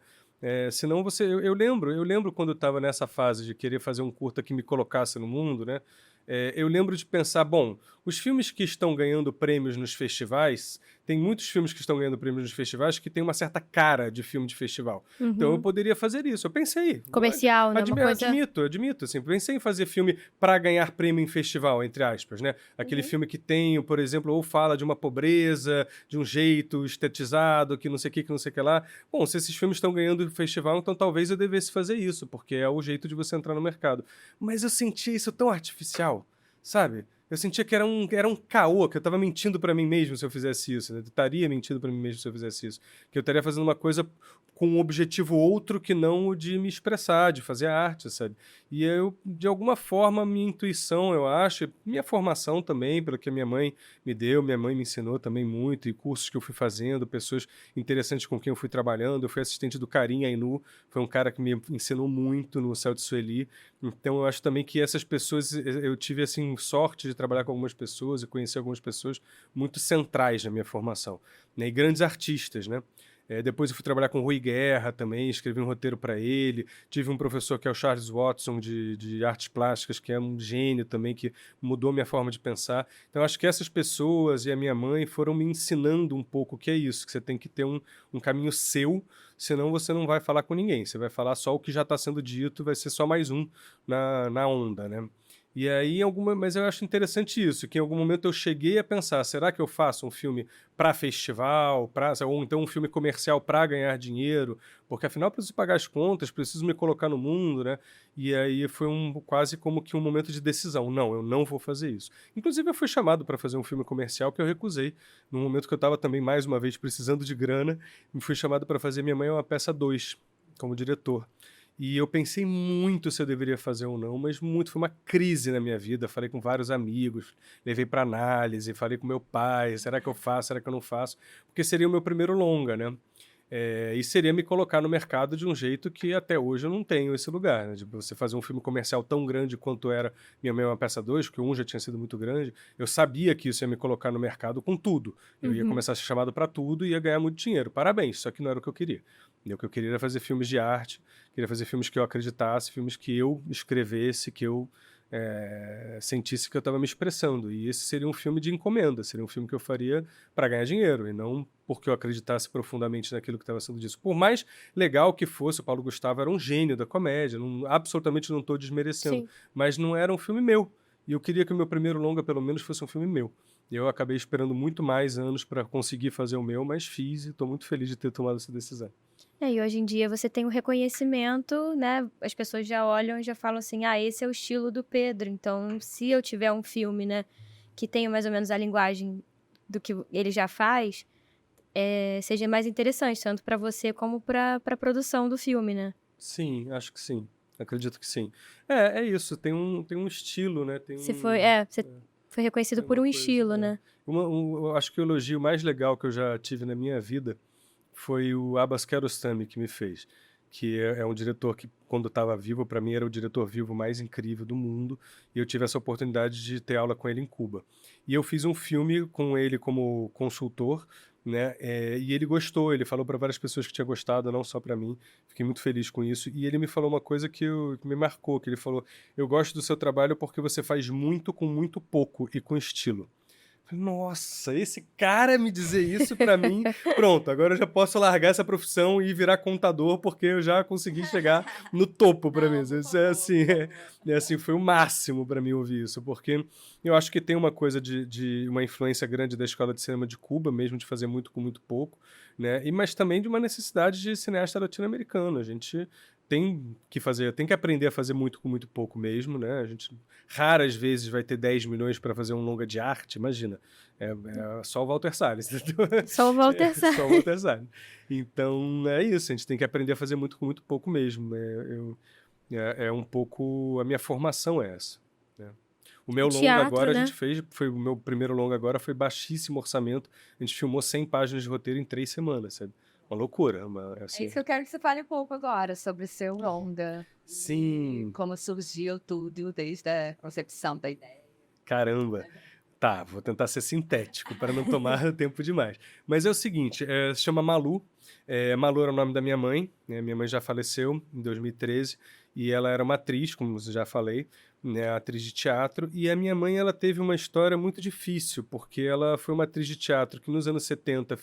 Senão você... Eu lembro quando eu estava nessa fase de querer fazer um curta que me colocasse no mundo, né? Eu lembro de pensar, bom, os filmes que estão ganhando prêmios nos festivais, tem muitos filmes que estão ganhando prêmios nos festivais que tem uma certa cara de filme de festival. Então eu poderia fazer isso. Eu pensei. Comercial, né? Admito. Assim, pensei em fazer filme para ganhar prêmio em festival, entre aspas, né? Aquele filme que tem, por exemplo, ou fala de uma pobreza, de um jeito estetizado, que não sei o que não sei o que lá. Bom, se esses filmes estão ganhando festival, então talvez eu devesse fazer isso, porque é o jeito de você entrar no mercado. Mas eu senti isso tão artificial, sabe? Eu sentia que era um caô, que eu estava mentindo para mim mesmo se eu fizesse isso, né? Eu estaria mentindo para mim mesmo se eu fizesse isso. Que eu estaria fazendo uma coisa com um objetivo outro que não o de me expressar, de fazer arte, sabe? E eu, de alguma forma, minha intuição, eu acho, minha formação também, pelo que a minha mãe me deu, minha mãe me ensinou também muito, e cursos que eu fui fazendo, pessoas interessantes com quem eu fui trabalhando. Eu fui assistente do Karim Ainu, foi um cara que me ensinou muito no Céu de Sueli. Então eu acho também que essas pessoas, eu tive assim sorte de trabalhar com algumas pessoas e conhecer algumas pessoas muito centrais na minha formação, né? E grandes artistas, né? Depois eu fui trabalhar com o Rui Guerra também, escrevi um roteiro para ele. Tive um professor que é o Charles Watson, de artes plásticas, que é um gênio também, que mudou minha forma de pensar. Então acho que essas pessoas e a minha mãe foram me ensinando um pouco o que é isso, que você tem que ter um caminho seu, senão você não vai falar com ninguém. Você vai falar só o que já está sendo dito, vai ser só mais um na onda, né? E aí, mas eu acho interessante isso, que em algum momento eu cheguei a pensar, será que eu faço um filme para festival, ou então um filme comercial para ganhar dinheiro? Porque afinal eu preciso pagar as contas, preciso me colocar no mundo, né? E aí foi quase como que um momento de decisão. Não, eu não vou fazer isso. Inclusive eu fui chamado para fazer um filme comercial que eu recusei, num momento que eu estava também, mais uma vez, precisando de grana, me fui chamado para fazer Minha Mãe é uma Peça 2, como diretor. E eu pensei muito se eu deveria fazer ou não, mas muito, foi uma crise na minha vida. Falei com vários amigos, levei para análise, falei com meu pai, será que eu faço, será que eu não faço? Porque seria o meu primeiro longa, né? E seria me colocar no mercado de um jeito que até hoje eu não tenho esse lugar, né? Tipo, você fazer um filme comercial tão grande quanto era Minha Mãe é uma Peça 2, que o 1 já tinha sido muito grande, eu sabia que isso ia me colocar no mercado com tudo. Eu ia começar a ser chamado para tudo e ia ganhar muito dinheiro. Parabéns, só que não era o que eu queria. E o que eu queria era fazer filmes de arte, queria fazer filmes que eu acreditasse, filmes que eu escrevesse, que eu sentisse que eu estava me expressando. E esse seria um filme de encomenda, seria um filme que eu faria para ganhar dinheiro, e não porque eu acreditasse profundamente naquilo que estava sendo dito. Por mais legal que fosse, o Paulo Gustavo era um gênio da comédia, absolutamente não estou desmerecendo, Sim. mas não era um filme meu. E eu queria que o meu primeiro longa, pelo menos, fosse um filme meu. Eu acabei esperando muito mais anos para conseguir fazer o meu, mas fiz e estou muito feliz de ter tomado essa decisão. E hoje em dia você tem o reconhecimento, né? As pessoas já olham e já falam assim, esse é o estilo do Pedro. Então, se eu tiver um filme, né, que tenha mais ou menos a linguagem do que ele já faz, seja mais interessante, tanto para você como para a produção do filme, né? Sim, acho que sim. Acredito que sim. É isso, tem um estilo, né? Você foi reconhecido Tem por uma um coisa, estilo, né? Eu acho que o elogio mais legal que eu já tive na minha vida foi o Abbas Kiarostami que me fez, que é um diretor que, quando estava vivo, para mim era o diretor vivo mais incrível do mundo, e eu tive essa oportunidade de ter aula com ele em Cuba. E eu fiz um filme com ele como consultor, né? E ele gostou, ele falou para várias pessoas que tinha gostado, não só para mim. Fiquei muito feliz com isso. E ele me falou uma coisa que me marcou, que ele falou: eu gosto do seu trabalho porque você faz muito com muito pouco e com estilo. Nossa, esse cara me dizer isso pra mim, pronto, agora eu já posso largar essa profissão e virar contador, porque eu já consegui chegar no topo pra mim. Isso assim, foi o máximo pra mim ouvir isso, porque eu acho que tem uma coisa de uma influência grande da Escola de Cinema de Cuba, mesmo de fazer muito com muito pouco, né? Mas também de uma necessidade de cineasta latino-americano. A gente tem que aprender a fazer muito com muito pouco mesmo, né? A gente raras vezes vai ter 10 milhões para fazer um longa de arte, imagina. É só o Walter Salles. Só o Walter Salles. Só o Walter Salles. Então, é isso, a gente tem que aprender a fazer muito com muito pouco mesmo. É um pouco... A minha formação é essa, né? O meu longa Teatro, agora, né? a gente fez... O meu primeiro longa agora foi baixíssimo orçamento. A gente filmou 100 páginas de roteiro em 3 semanas, sabe? Uma loucura. É isso que eu quero que você fale um pouco agora sobre o seu longa. Sim. Como surgiu tudo desde a concepção da ideia. Caramba. Tá, vou tentar ser sintético para não tomar tempo demais. Mas é o seguinte, se chama Malu. Malu era o nome da minha mãe, né? Minha mãe já faleceu em 2013 e ela era uma atriz, como eu já falei, né? Atriz de teatro. E a minha mãe, ela teve uma história muito difícil, porque ela foi uma atriz de teatro que nos anos 70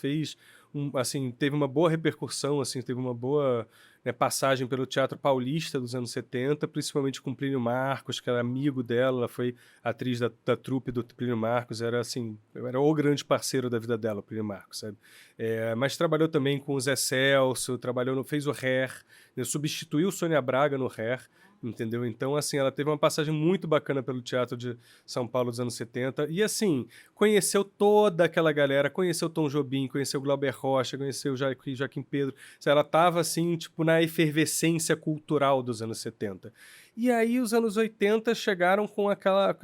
teve uma boa repercussão, assim, teve uma boa, né, passagem pelo Teatro Paulista dos anos 70, principalmente com Plínio Marcos, que era amigo dela, ela foi atriz da trupe do Plínio Marcos, era o grande parceiro da vida dela, o Plínio Marcos, sabe? Mas trabalhou também com o Zé Celso, fez o Hair, né, substituiu Sônia Braga no Hair, entendeu? Então, assim, ela teve uma passagem muito bacana pelo teatro de São Paulo dos anos 70 e, assim, conheceu toda aquela galera, conheceu Tom Jobim, conheceu Glauber Rocha, conheceu Joaquim Pedro. Ela estava, assim, tipo, na efervescência cultural dos anos 70. E aí os anos 80 chegaram com aquela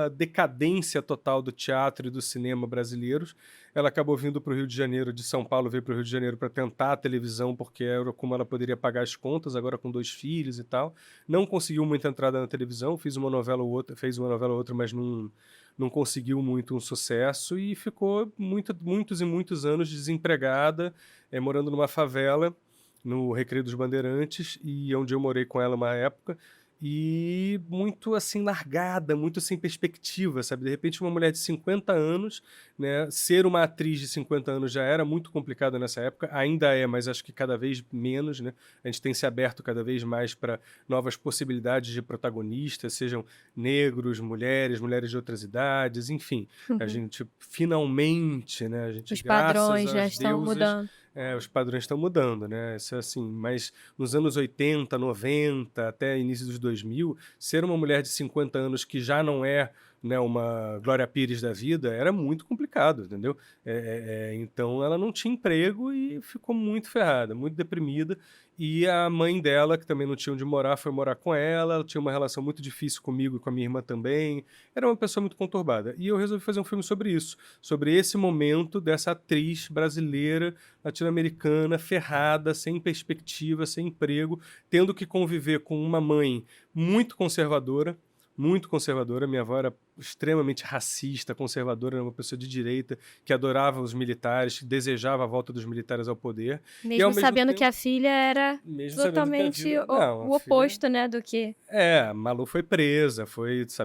decadência total do teatro e do cinema brasileiros. Ela acabou vindo para o Rio de Janeiro, de São Paulo, veio para o Rio de Janeiro para tentar a televisão, porque era como ela poderia pagar as contas, agora com 2 filhos e tal. Não conseguiu muita entrada na televisão, fez uma novela ou outra, mas não conseguiu muito um sucesso e ficou muitos e muitos anos desempregada, morando numa favela, no Recreio dos Bandeirantes, e onde eu morei com ela uma época, e muito assim largada, muito sem perspectiva, sabe? De repente uma mulher de 50 anos, né? Ser uma atriz de 50 anos já era muito complicado nessa época, ainda é, mas acho que cada vez menos, né? A gente tem se aberto cada vez mais para novas possibilidades de protagonistas, sejam negros, mulheres de outras idades, enfim. A gente finalmente, né? A gente, Os padrões já aos estão deuses, mudando. os padrões estão mudando, né? Isso é assim, mas nos anos 80, 90, até início dos 2000, ser uma mulher de 50 anos que já não é, né, uma Glória Pires da vida, era muito complicado, entendeu? Então ela não tinha emprego e ficou muito ferrada, muito deprimida. E a mãe dela, que também não tinha onde morar, foi morar com ela tinha uma relação muito difícil comigo e com a minha irmã também. Era uma pessoa muito conturbada. E eu resolvi fazer um filme sobre isso, sobre esse momento dessa atriz brasileira, latino-americana, ferrada, sem perspectiva, sem emprego, tendo que conviver com uma mãe muito conservadora. Minha avó era extremamente racista, conservadora, era uma pessoa de direita, que adorava os militares, que desejava a volta dos militares ao poder. E, Mesmo ao mesmo sabendo tempo, que a filha era mesmo sabendo que a totalmente vida- não, o a filha- oposto, né, do que... a Malu foi presa,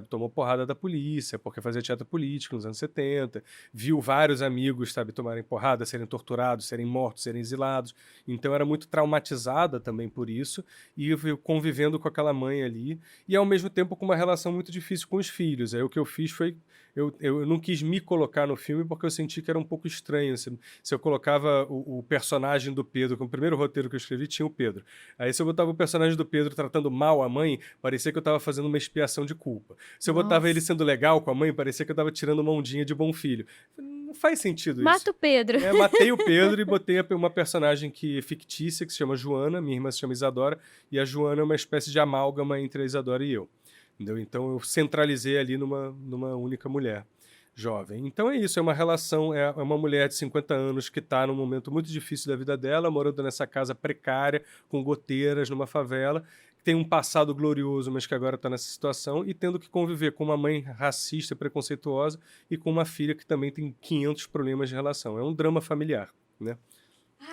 tomou porrada da polícia, porque fazia teatro político nos anos 70, viu vários amigos, tomarem porrada, serem torturados, serem mortos, serem exilados. Então era muito traumatizada também por isso, e eu convivendo com aquela mãe ali, e ao mesmo tempo com uma relação muito difícil com os filhos. Aí o que eu fiz foi, eu não quis me colocar no filme porque eu senti que era um pouco estranho. Se eu colocava o personagem do Pedro, como o primeiro roteiro que eu escrevi tinha o Pedro. Aí se eu botava o personagem do Pedro tratando mal a mãe, parecia que eu estava fazendo uma expiação de culpa. Se eu botava ele sendo legal com a mãe, parecia que eu estava tirando uma ondinha de bom filho. Não faz sentido isso. Mata o Pedro. Matei o Pedro e botei uma personagem fictícia, que se chama Joana, minha irmã se chama Isadora, e a Joana é uma espécie de amálgama entre a Isadora e eu. Entendeu? Então eu centralizei ali numa única mulher jovem. Então é isso, é uma relação, é uma mulher de 50 anos que está num momento muito difícil da vida dela, morando nessa casa precária, com goteiras, numa favela, que tem um passado glorioso, mas que agora está nessa situação, e tendo que conviver com uma mãe racista, preconceituosa, e com uma filha que também tem 500 problemas de relação. É um drama familiar, né?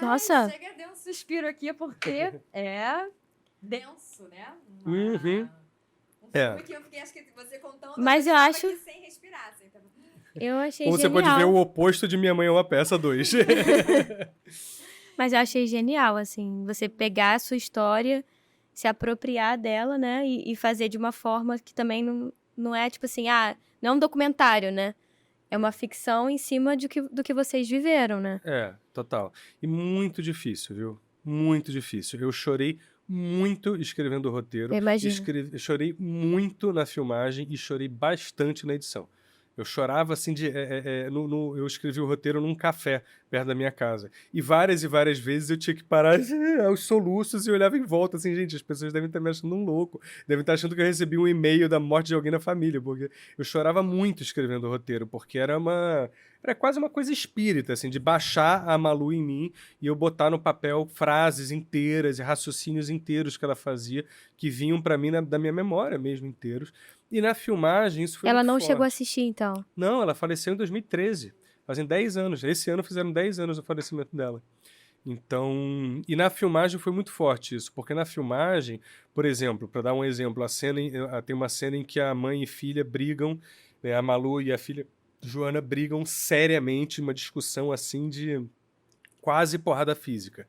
Nossa. Ai, chega a dar um suspiro aqui, porque é denso, né? Uhum. Um filme que eu fiquei, acho que você contando... Mas eu acho... aqui sem respirar, assim, tá? Eu achei Como genial. você pode ver o oposto de Minha Mãe é uma Peça 2. Mas eu achei genial, assim, você pegar a sua história, se apropriar dela, né, e fazer de uma forma que também não é tipo assim, não é um documentário, né? É uma ficção em cima do que vocês viveram, né? Total. E muito difícil, viu? Muito difícil. Eu chorei muito escrevendo o roteiro. Eu imagino. Chorei muito na filmagem e chorei bastante na edição. Eu chorava assim eu escrevi o roteiro num café perto da minha casa. E várias vezes eu tinha que parar aos soluços e olhava em volta, assim, gente, as pessoas devem estar me achando um louco, devem estar achando que eu recebi um e-mail da morte de alguém na família, porque eu chorava muito escrevendo o roteiro, porque era quase uma coisa espírita, assim, de baixar a Malu em mim e eu botar no papel frases inteiras e raciocínios inteiros que ela fazia, que vinham pra mim da minha memória mesmo, inteiros. E na filmagem isso foi Ela muito não forte. chegou a assistir, então? Não, ela faleceu em 2013. Fazem 10 anos. Esse ano fizeram 10 anos do falecimento dela. Então, e na filmagem foi muito forte isso, porque na filmagem, por exemplo, para dar um exemplo, tem uma cena em que a mãe e filha brigam, né, a Malu e a filha Joana brigam seriamente, uma discussão assim de quase porrada física.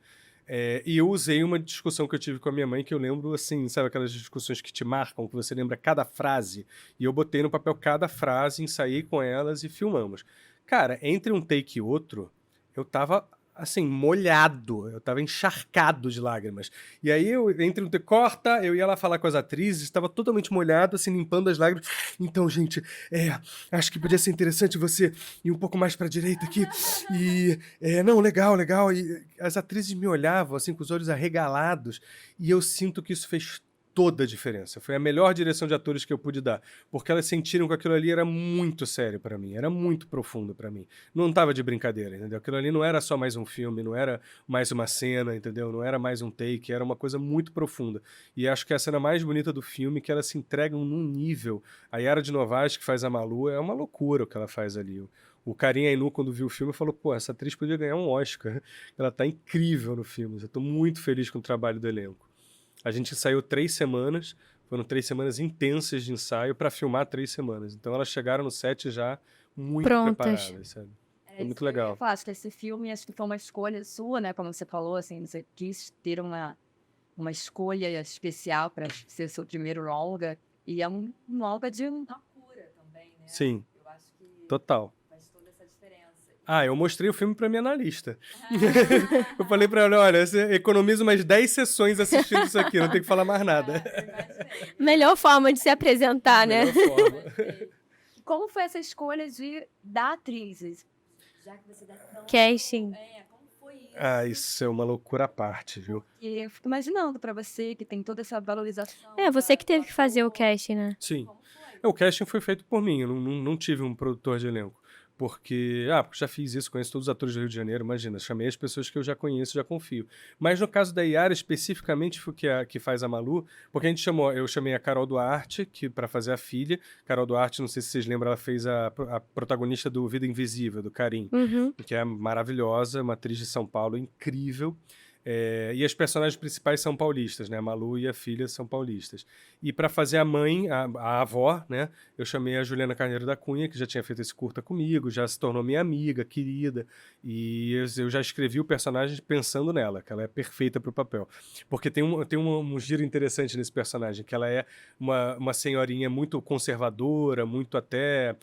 E eu usei uma discussão que eu tive com a minha mãe, que eu lembro, assim, sabe aquelas discussões que te marcam, que você lembra cada frase? E eu botei no papel cada frase, ensaiei com elas e filmamos. Cara, entre um take e outro, eu tava, assim, molhado, eu tava encharcado de lágrimas. E aí, entre um take, corta, eu ia lá falar com as atrizes, estava totalmente molhado, assim, limpando as lágrimas. Então, gente, acho que podia ser interessante você ir um pouco mais pra direita aqui. E, não, legal. E as atrizes me olhavam, assim, com os olhos arregalados, e eu sinto que isso fez toda a diferença. Foi a melhor direção de atores que eu pude dar, porque elas sentiram que aquilo ali era muito sério pra mim, era muito profundo pra mim. Não tava de brincadeira, entendeu? Aquilo ali não era só mais um filme, não era mais uma cena, entendeu? Não era mais um take, era uma coisa muito profunda. E acho que a cena mais bonita do filme, que elas se entregam num nível. A Yara de Novaes, que faz a Malu, é uma loucura o que ela faz ali. O Karim Ainu, quando viu o filme, falou, pô, essa atriz podia ganhar um Oscar. Ela tá incrível no filme. Eu tô muito feliz com o trabalho do elenco. A gente ensaiou 3 semanas, foram 3 semanas intensas de ensaio para filmar 3 semanas. Então elas chegaram no set já muito Prontas. preparadas, sabe? Foi muito legal. Eu acho que esse filme, acho que foi uma escolha sua, né? Como você falou, assim, você quis ter uma escolha especial para ser seu primeiro longa. E é um longa de uma cura também, né? Sim, Eu acho que total. faz toda essa diferença. Eu mostrei o filme pra minha analista. Eu falei pra ela, olha, você economiza umas 10 sessões assistindo isso aqui, não tem que falar mais nada. Melhor forma de se apresentar, né? Melhor forma. como foi essa escolha da atriz? Já que você dá tão... Casting. Como foi isso? Ah, isso é uma loucura à parte, viu? E eu fico imaginando pra você que tem toda essa valorização. Você que teve que fazer o casting, né? Sim. Como foi? O casting foi feito por mim, eu não tive um produtor de elenco. Porque já fiz isso, conheço todos os atores do Rio de Janeiro, imagina, chamei as pessoas que eu já conheço, já confio. Mas no caso da Yara, especificamente, foi que faz a Malu, porque eu chamei a Carol Duarte, para fazer a filha. Carol Duarte, não sei se vocês lembram, ela fez a protagonista do Vida Invisível, do Karim, Uhum. que é maravilhosa, uma atriz de São Paulo, incrível. E as personagens principais são paulistas, né? A Malu e a filha são paulistas. E para fazer a mãe, a avó, né? Eu chamei a Juliana Carneiro da Cunha, que já tinha feito esse curta comigo, já se tornou minha amiga, querida. E eu já escrevi o personagem pensando nela, que ela é perfeita para o papel. Porque tem um giro interessante nesse personagem, que ela é uma senhorinha muito conservadora, muito até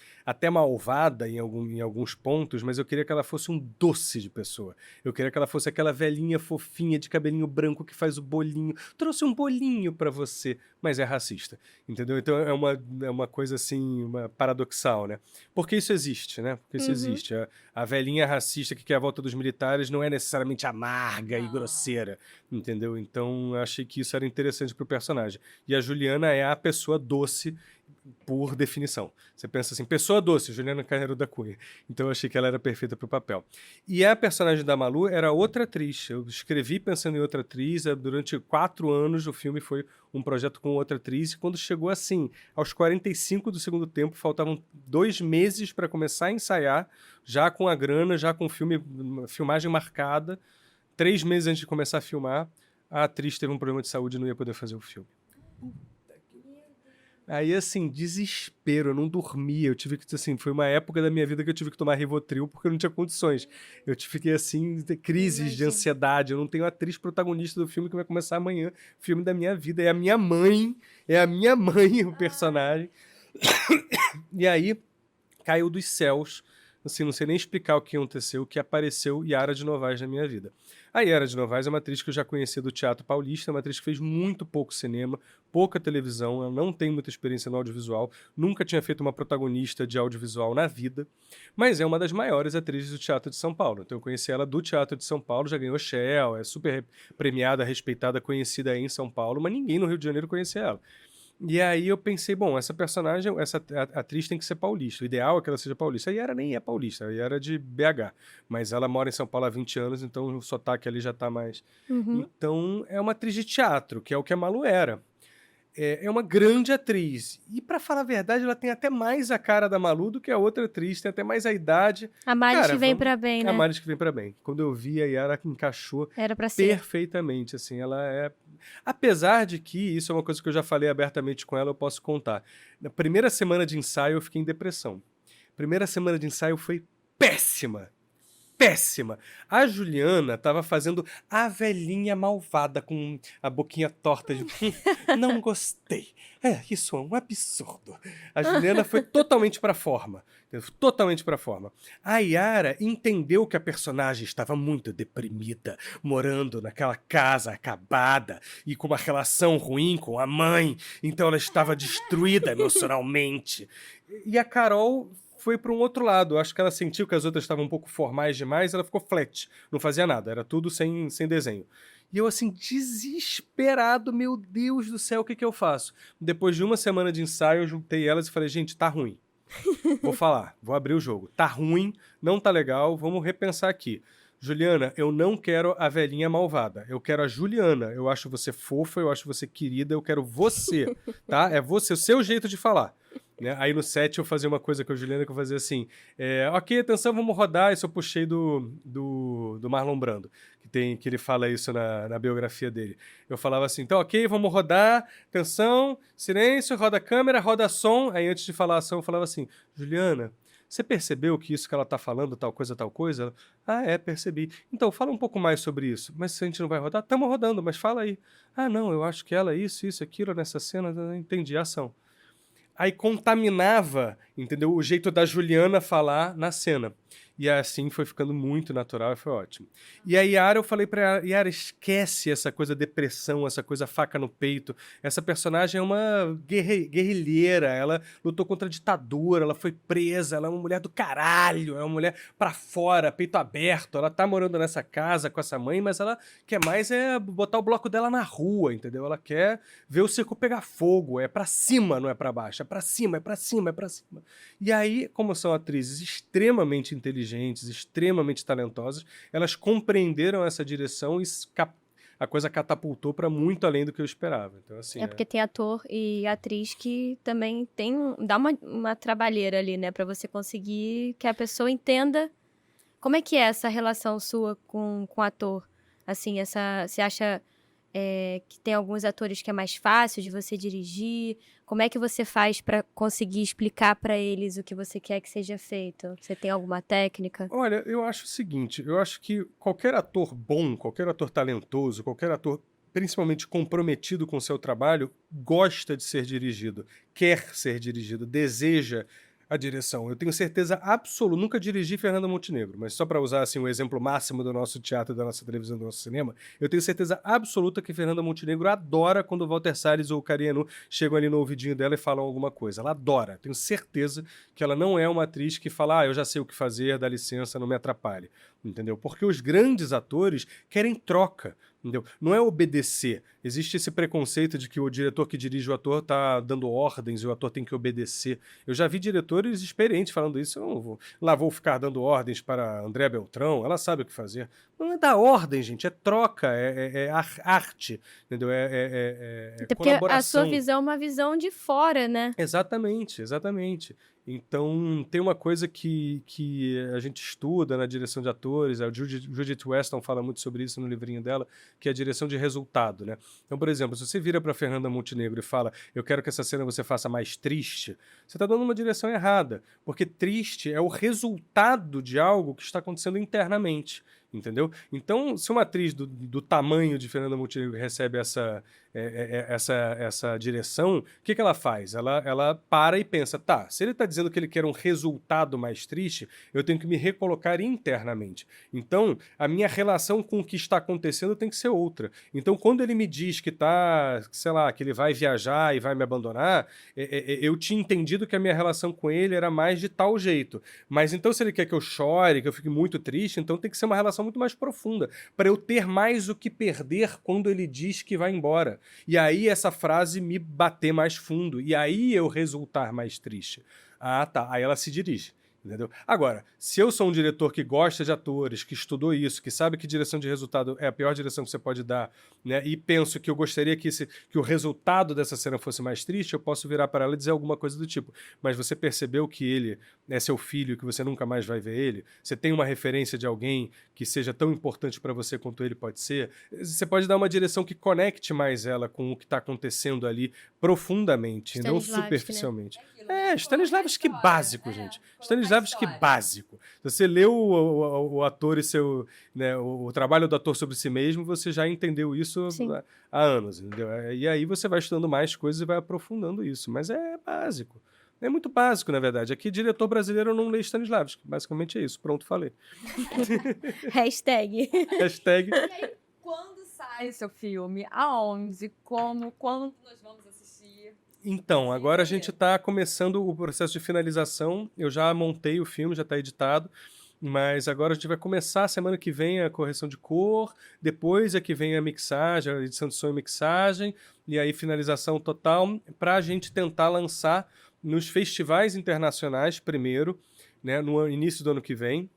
malvada em alguns pontos, mas eu queria que ela fosse um doce de pessoa. Eu queria que ela fosse aquela velhinha fofinha de cabelinho branco que faz o bolinho. Trouxe um bolinho pra você, mas é racista, entendeu? Então é uma coisa assim, paradoxal, né? Porque isso existe, né? Porque isso existe. A velhinha racista que quer a volta dos militares não é necessariamente amarga e grosseira, entendeu? Então eu achei que isso era interessante pro personagem. E a Juliana é a pessoa doce por definição. Você pensa assim, pessoa doce, Juliana Carneiro da Cunha. Então eu achei que ela era perfeita pro papel. E a personagem da Malu era outra atriz. Eu escrevi pensando em outra atriz. Durante 4 anos o filme foi um projeto com outra atriz. E quando chegou assim, aos 45 do segundo tempo, faltavam 2 meses para começar a ensaiar, já com a grana, já com filmagem marcada. 3 meses antes de começar a filmar, a atriz teve um problema de saúde e não ia poder fazer o filme. Aí, assim, desespero, eu não dormia, eu tive que, assim, foi uma época da minha vida que eu tive que tomar Rivotril porque eu não tinha condições. Eu fiquei, assim, ter crises de ansiedade, eu não tenho atriz protagonista do filme que vai começar amanhã, filme da minha vida, é a minha mãe o personagem. E aí, caiu dos céus, assim, não sei nem explicar o que aconteceu, que apareceu Yara de Novaes na minha vida. A Yara de Novaes é uma atriz que eu já conhecia do Teatro Paulista, uma atriz que fez muito pouco cinema, pouca televisão, ela não tem muita experiência no audiovisual, nunca tinha feito uma protagonista de audiovisual na vida, mas é uma das maiores atrizes do Teatro de São Paulo. Então eu conheci ela do Teatro de São Paulo, já ganhou Shell, é super premiada, respeitada, conhecida aí em São Paulo, mas ninguém no Rio de Janeiro conhecia ela. E aí eu pensei, bom, essa atriz tem que ser paulista. O ideal é que ela seja paulista. A Yara nem é paulista, a Yara é de BH. Mas ela mora em São Paulo há 20 anos, então o sotaque ali já tá mais... Então é uma atriz de teatro, que é o que a Malu era. É uma grande atriz. E pra falar a verdade, ela tem até mais a cara da Malu do que a outra atriz, tem até mais a idade. A Maris que vem pra bem, né? A Maris que vem pra bem. Quando eu vi, a Yara encaixou Era pra ser. perfeitamente, assim, ela é... Apesar de que, isso é uma coisa que eu já falei abertamente com ela, eu posso contar. Na primeira semana de ensaio, eu fiquei em depressão. Primeira semana de ensaio foi péssima. Péssima. A Juliana tava fazendo a velhinha malvada com a boquinha torta de não gostei. Isso é um absurdo. A Juliana foi totalmente pra forma. Totalmente pra forma. A Yara entendeu que a personagem estava muito deprimida, morando naquela casa acabada e com uma relação ruim com a mãe. Então ela estava destruída emocionalmente. E a Carol foi para um outro lado. Acho que ela sentiu que as outras estavam um pouco formais demais, ela ficou flat, não fazia nada, era tudo sem desenho. E eu, assim, desesperado, meu Deus do céu, o que eu faço? Depois de uma semana de ensaio, eu juntei elas e falei, gente, tá ruim. Vou falar, vou abrir o jogo. Tá ruim, não tá legal, vamos repensar aqui. Juliana, eu não quero a velhinha malvada. Eu quero a Juliana. Eu acho você fofa, eu acho você querida, eu quero você, tá? É você, o seu jeito de falar. Né? Aí no set eu fazia uma coisa com a Juliana que eu fazia assim, ok, atenção, vamos rodar. Isso eu puxei do Marlon Brando, que ele fala isso na biografia dele. Eu falava assim, então ok, vamos rodar, atenção, silêncio, roda a câmera, roda a som. Aí antes de falar a ação eu falava assim, Juliana, você percebeu que isso que ela tá falando, tal coisa? Percebi. Então, fala um pouco mais sobre isso. Mas se a gente não vai rodar, estamos rodando, mas fala aí. Não, eu acho que ela, isso, aquilo, nessa cena, entendi, ação. Aí contaminava, entendeu? O jeito da Juliana falar na cena. E assim foi ficando muito natural e foi ótimo. E a Yara, eu falei pra ela, Yara, esquece essa coisa depressão, essa coisa faca no peito. Essa personagem é uma guerrilheira, ela lutou contra a ditadura, ela foi presa, ela é uma mulher do caralho, é uma mulher pra fora, peito aberto. Ela tá morando nessa casa com essa mãe, mas ela quer mais é botar o bloco dela na rua, entendeu? Ela quer ver o circo pegar fogo, é pra cima, não é pra baixo, é pra cima, é pra cima, é pra cima. E aí, como são atrizes extremamente inteligentes, extremamente talentosas, elas compreenderam essa direção e a coisa catapultou para muito além do que eu esperava. Então, assim, Porque tem ator e atriz que também dá uma trabalheira ali, né? Pra você conseguir que a pessoa entenda como é que é essa relação sua com o ator. Assim, você acha que tem alguns atores que é mais fácil de você dirigir? Como é que você faz pra conseguir explicar pra eles o que você quer que seja feito? Você tem alguma técnica? olha, eu acho o seguinte, eu acho que qualquer ator bom, qualquer ator talentoso, qualquer ator principalmente comprometido com o seu trabalho, gosta de ser dirigido, quer ser dirigido, deseja a direção. Eu tenho certeza absoluta, nunca dirigi Fernanda Montenegro, mas só para usar assim o exemplo máximo do nosso teatro, da nossa televisão, do nosso cinema, eu tenho certeza absoluta que Fernanda Montenegro adora quando o Walter Salles ou o Cariano chegam ali no ouvidinho dela e falam alguma coisa. Ela adora. Tenho certeza que ela não é uma atriz que fala, eu já sei o que fazer, dá licença, não me atrapalhe. Entendeu? Porque os grandes atores querem troca. Entendeu? Não é obedecer. Existe esse preconceito de que o diretor que dirige o ator tá dando ordens e o ator tem que obedecer. Eu já vi diretores experientes falando isso. Eu não vou ficar dando ordens para André Beltrão, ela sabe o que fazer. Não é dar ordem, gente, é troca, é arte, entendeu? Até porque a colaboração. sua visão é uma visão de fora, né? Exatamente, exatamente. Então, tem uma coisa que a gente estuda na direção de atores, a Judith Weston fala muito sobre isso no livrinho dela, que é a direção de resultado, né? Então, por exemplo, se você vira para Fernanda Montenegro e fala, eu quero que essa cena você faça mais triste, você está dando uma direção errada, porque triste é o resultado de algo que está acontecendo internamente, entendeu? Então, se uma atriz do tamanho de Fernanda Montenegro recebe essa direção, o que ela faz? Ela para e pensa, tá, se ele está dizendo que ele quer um resultado mais triste, eu tenho que me recolocar internamente. Então, a minha relação com o que está acontecendo tem que ser outra. Então, quando ele me diz que tá, sei lá, que ele vai viajar e vai me abandonar, eu tinha entendido que a minha relação com ele era mais de tal jeito. Mas então, se ele quer que eu chore, que eu fique muito triste, então tem que ser uma relação muito mais profunda, para eu ter mais o que perder quando ele diz que vai embora. E aí essa frase me bater mais fundo, e aí eu resultar mais triste. Ah, tá. Aí ela se dirige. Entendeu? Agora, se eu sou um diretor que gosta de atores, que estudou isso, que sabe que direção de resultado é a pior direção que você pode dar, né, e penso que eu gostaria que o resultado dessa cena fosse mais triste, eu posso virar para ela e dizer alguma coisa do tipo, mas você percebeu que ele é seu filho e que você nunca mais vai ver ele? Você tem uma referência de alguém que seja tão importante para você quanto ele pode ser? Você pode dar uma direção que conecte mais ela com o que está acontecendo ali profundamente, e não Stanislavski, né? superficialmente. Stanislavski básico, gente. Stanislavski básico. Se você leu o ator e o trabalho do ator sobre si mesmo, você já entendeu isso há anos, entendeu? E aí você vai estudando mais coisas e vai aprofundando isso. Mas é básico. É muito básico, na verdade. Aqui, diretor brasileiro não lê Stanislavski. Basicamente é isso. Pronto, falei. Hashtag. Hashtag. E aí, quando sai seu filme? Aonde? Como? Quando nós vamos assistir? Então, agora a gente está começando o processo de finalização. Eu já montei o filme, já está editado. Mas agora a gente vai começar semana que vem a correção de cor, depois é que vem a mixagem, a edição de som e mixagem, e aí finalização total, para a gente tentar lançar nos festivais internacionais primeiro, né, no início do ano que vem.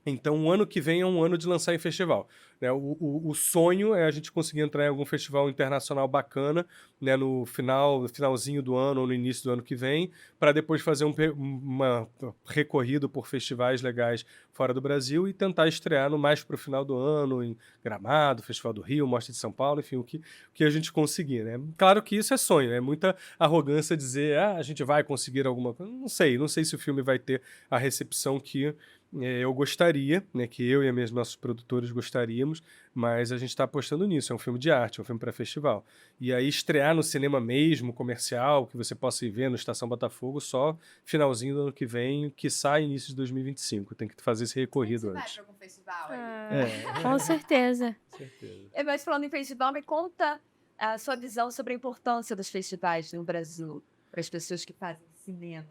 Então, o ano que vem é um ano de lançar em festival. Né? O sonho é a gente conseguir entrar em algum festival internacional bacana, né, no finalzinho do ano ou no início do ano que vem, para depois fazer uma recorrido por festivais legais fora do Brasil e tentar estrear no mais para o final do ano, em Gramado, Festival do Rio, Mostra de São Paulo, enfim, o que a gente conseguir. Né? Claro que isso é sonho, é muita arrogância dizer a gente vai conseguir alguma coisa. Não sei se o filme vai ter a recepção que Eu gostaria, né, que eu e nossos produtores gostaríamos, mas a gente está apostando nisso. É um filme de arte, é um filme para festival. E aí estrear no cinema mesmo, comercial, que você possa ir ver no Estação Botafogo, só finalzinho do ano que vem, quiçá início de 2025. Tem que fazer esse recorrido Você antes. vai para algum festival aí? Com certeza. Certeza. Mas falando em festival, me conta a sua visão sobre a importância dos festivais no Brasil para as pessoas que fazem cinema.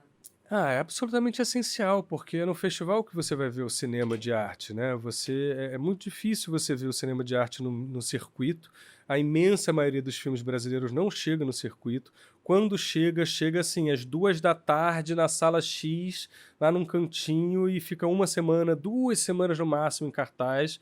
É absolutamente essencial, porque é no festival que você vai ver o cinema de arte, né? É muito difícil você ver o cinema de arte no circuito. A imensa maioria dos filmes brasileiros não chega no circuito. Quando chega, chega assim, às 14h na sala X, lá num cantinho, e fica uma semana, 2 semanas no máximo em cartaz.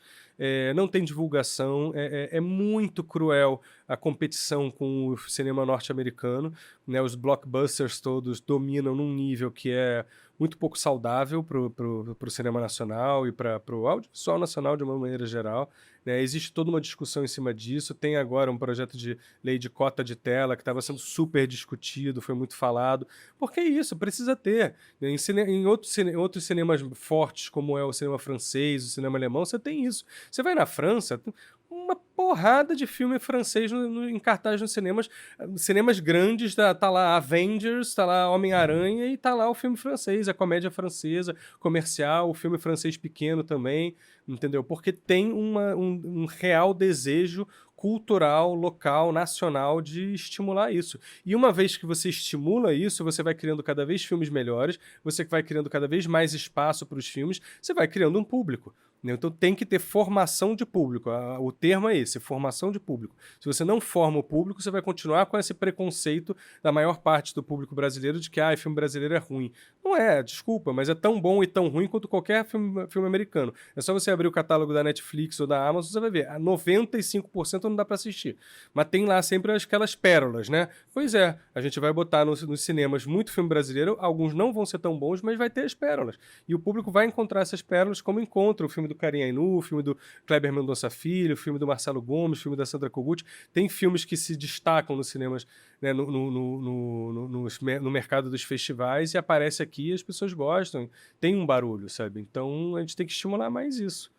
Não tem divulgação, é muito cruel a competição com o cinema norte-americano, né? Os blockbusters todos dominam num nível que é muito pouco saudável para o cinema nacional e para o audiovisual nacional de uma maneira geral, né? Existe toda uma discussão em cima disso. Tem agora um projeto de lei de cota de tela que estava sendo super discutido, foi muito falado. Porque é isso, precisa ter. Em outros cinemas fortes, como é o cinema francês, o cinema alemão, você tem isso. Você vai na França, uma porrada de filme francês em cartaz nos cinemas grandes, tá lá Avengers, tá lá Homem-Aranha e tá lá o filme francês, a comédia francesa, comercial, o filme francês pequeno também, entendeu? Porque tem um real desejo cultural, local, nacional de estimular isso. E uma vez que você estimula isso, você vai criando cada vez filmes melhores, você vai criando cada vez mais espaço para os filmes, você vai criando um público. Então tem que ter formação de público. O termo é esse, formação de público. Se você não forma o público, você vai continuar com esse preconceito da maior parte do público brasileiro de que filme brasileiro é ruim. Não é, desculpa, mas é tão bom e tão ruim quanto qualquer filme americano. É só você abrir o catálogo da Netflix ou da Amazon, você vai ver. 95% não dá para assistir. Mas tem lá sempre aquelas pérolas, né? Pois é, a gente vai botar nos cinemas muito filme brasileiro, alguns não vão ser tão bons, mas vai ter as pérolas. E o público vai encontrar essas pérolas como encontra o filme do Karim Ainu, o filme do Kleber Mendonça Filho, o filme do Marcelo Gomes, o filme da Sandra Kogut. Tem filmes que se destacam nos cinemas, né, no mercado dos festivais, e aparece aqui e as pessoas gostam. Tem um barulho, sabe? Então a gente tem que estimular mais isso.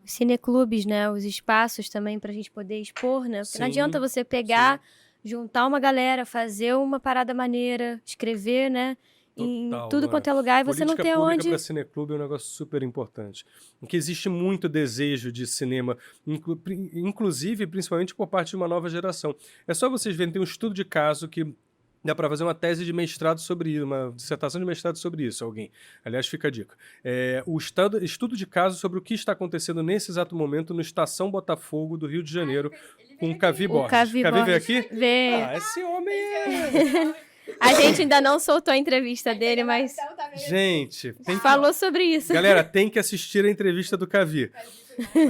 Os cineclubes, né? Os espaços também pra gente poder expor, né? Porque não Sim, adianta você pegar, juntar uma galera, fazer uma parada maneira, escrever, né? Em Total, tudo mano. quanto é lugar, e você não Política ter pública onde... para cineclube é um negócio super importante. Porque existe muito desejo de cinema, inclusive, principalmente por parte de uma nova geração. É só vocês verem, tem um estudo de caso que dá para fazer uma tese de mestrado sobre isso, uma dissertação de mestrado sobre isso, alguém. Aliás, fica a dica. O estudo de caso sobre o que está acontecendo nesse exato momento no Estação Botafogo do Rio de Janeiro, com o Cavi Borges. Cavi veio Borges aqui? veio. Esse homem é... A gente ainda não soltou a entrevista dele, mas Gente, tem que... falou sobre isso. Galera, tem que assistir a entrevista do Cavi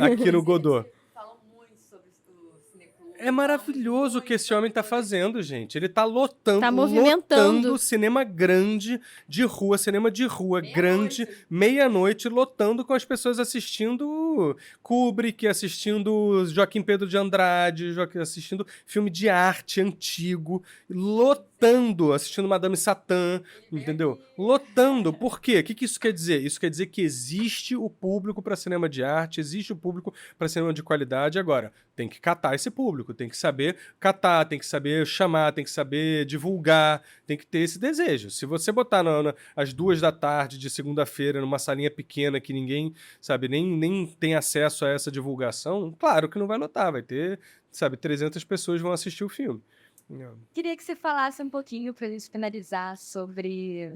aqui no Godot. Falam muito sobre o cineclube. É maravilhoso o que esse homem tá fazendo, gente. Ele tá lotando, Tá movimentando. lotando cinema grande de rua, cinema de rua grande, meia-noite, lotando com as pessoas assistindo Kubrick, assistindo Joaquim Pedro de Andrade, assistindo filme de arte antigo, lotando, assistindo Madame Satã, entendeu? Lotando. Por quê? O que isso quer dizer? Isso quer dizer que existe o público para cinema de arte, existe o público para cinema de qualidade. Agora, tem que catar esse público, tem que saber catar, tem que saber chamar, tem que saber divulgar, tem que ter esse desejo. Se você botar às 14h de segunda-feira numa salinha pequena que ninguém, sabe, nem tem acesso a essa divulgação, claro que não vai lotar, vai ter, sabe, 300 pessoas vão assistir o filme. Queria que você falasse um pouquinho para a gente finalizar sobre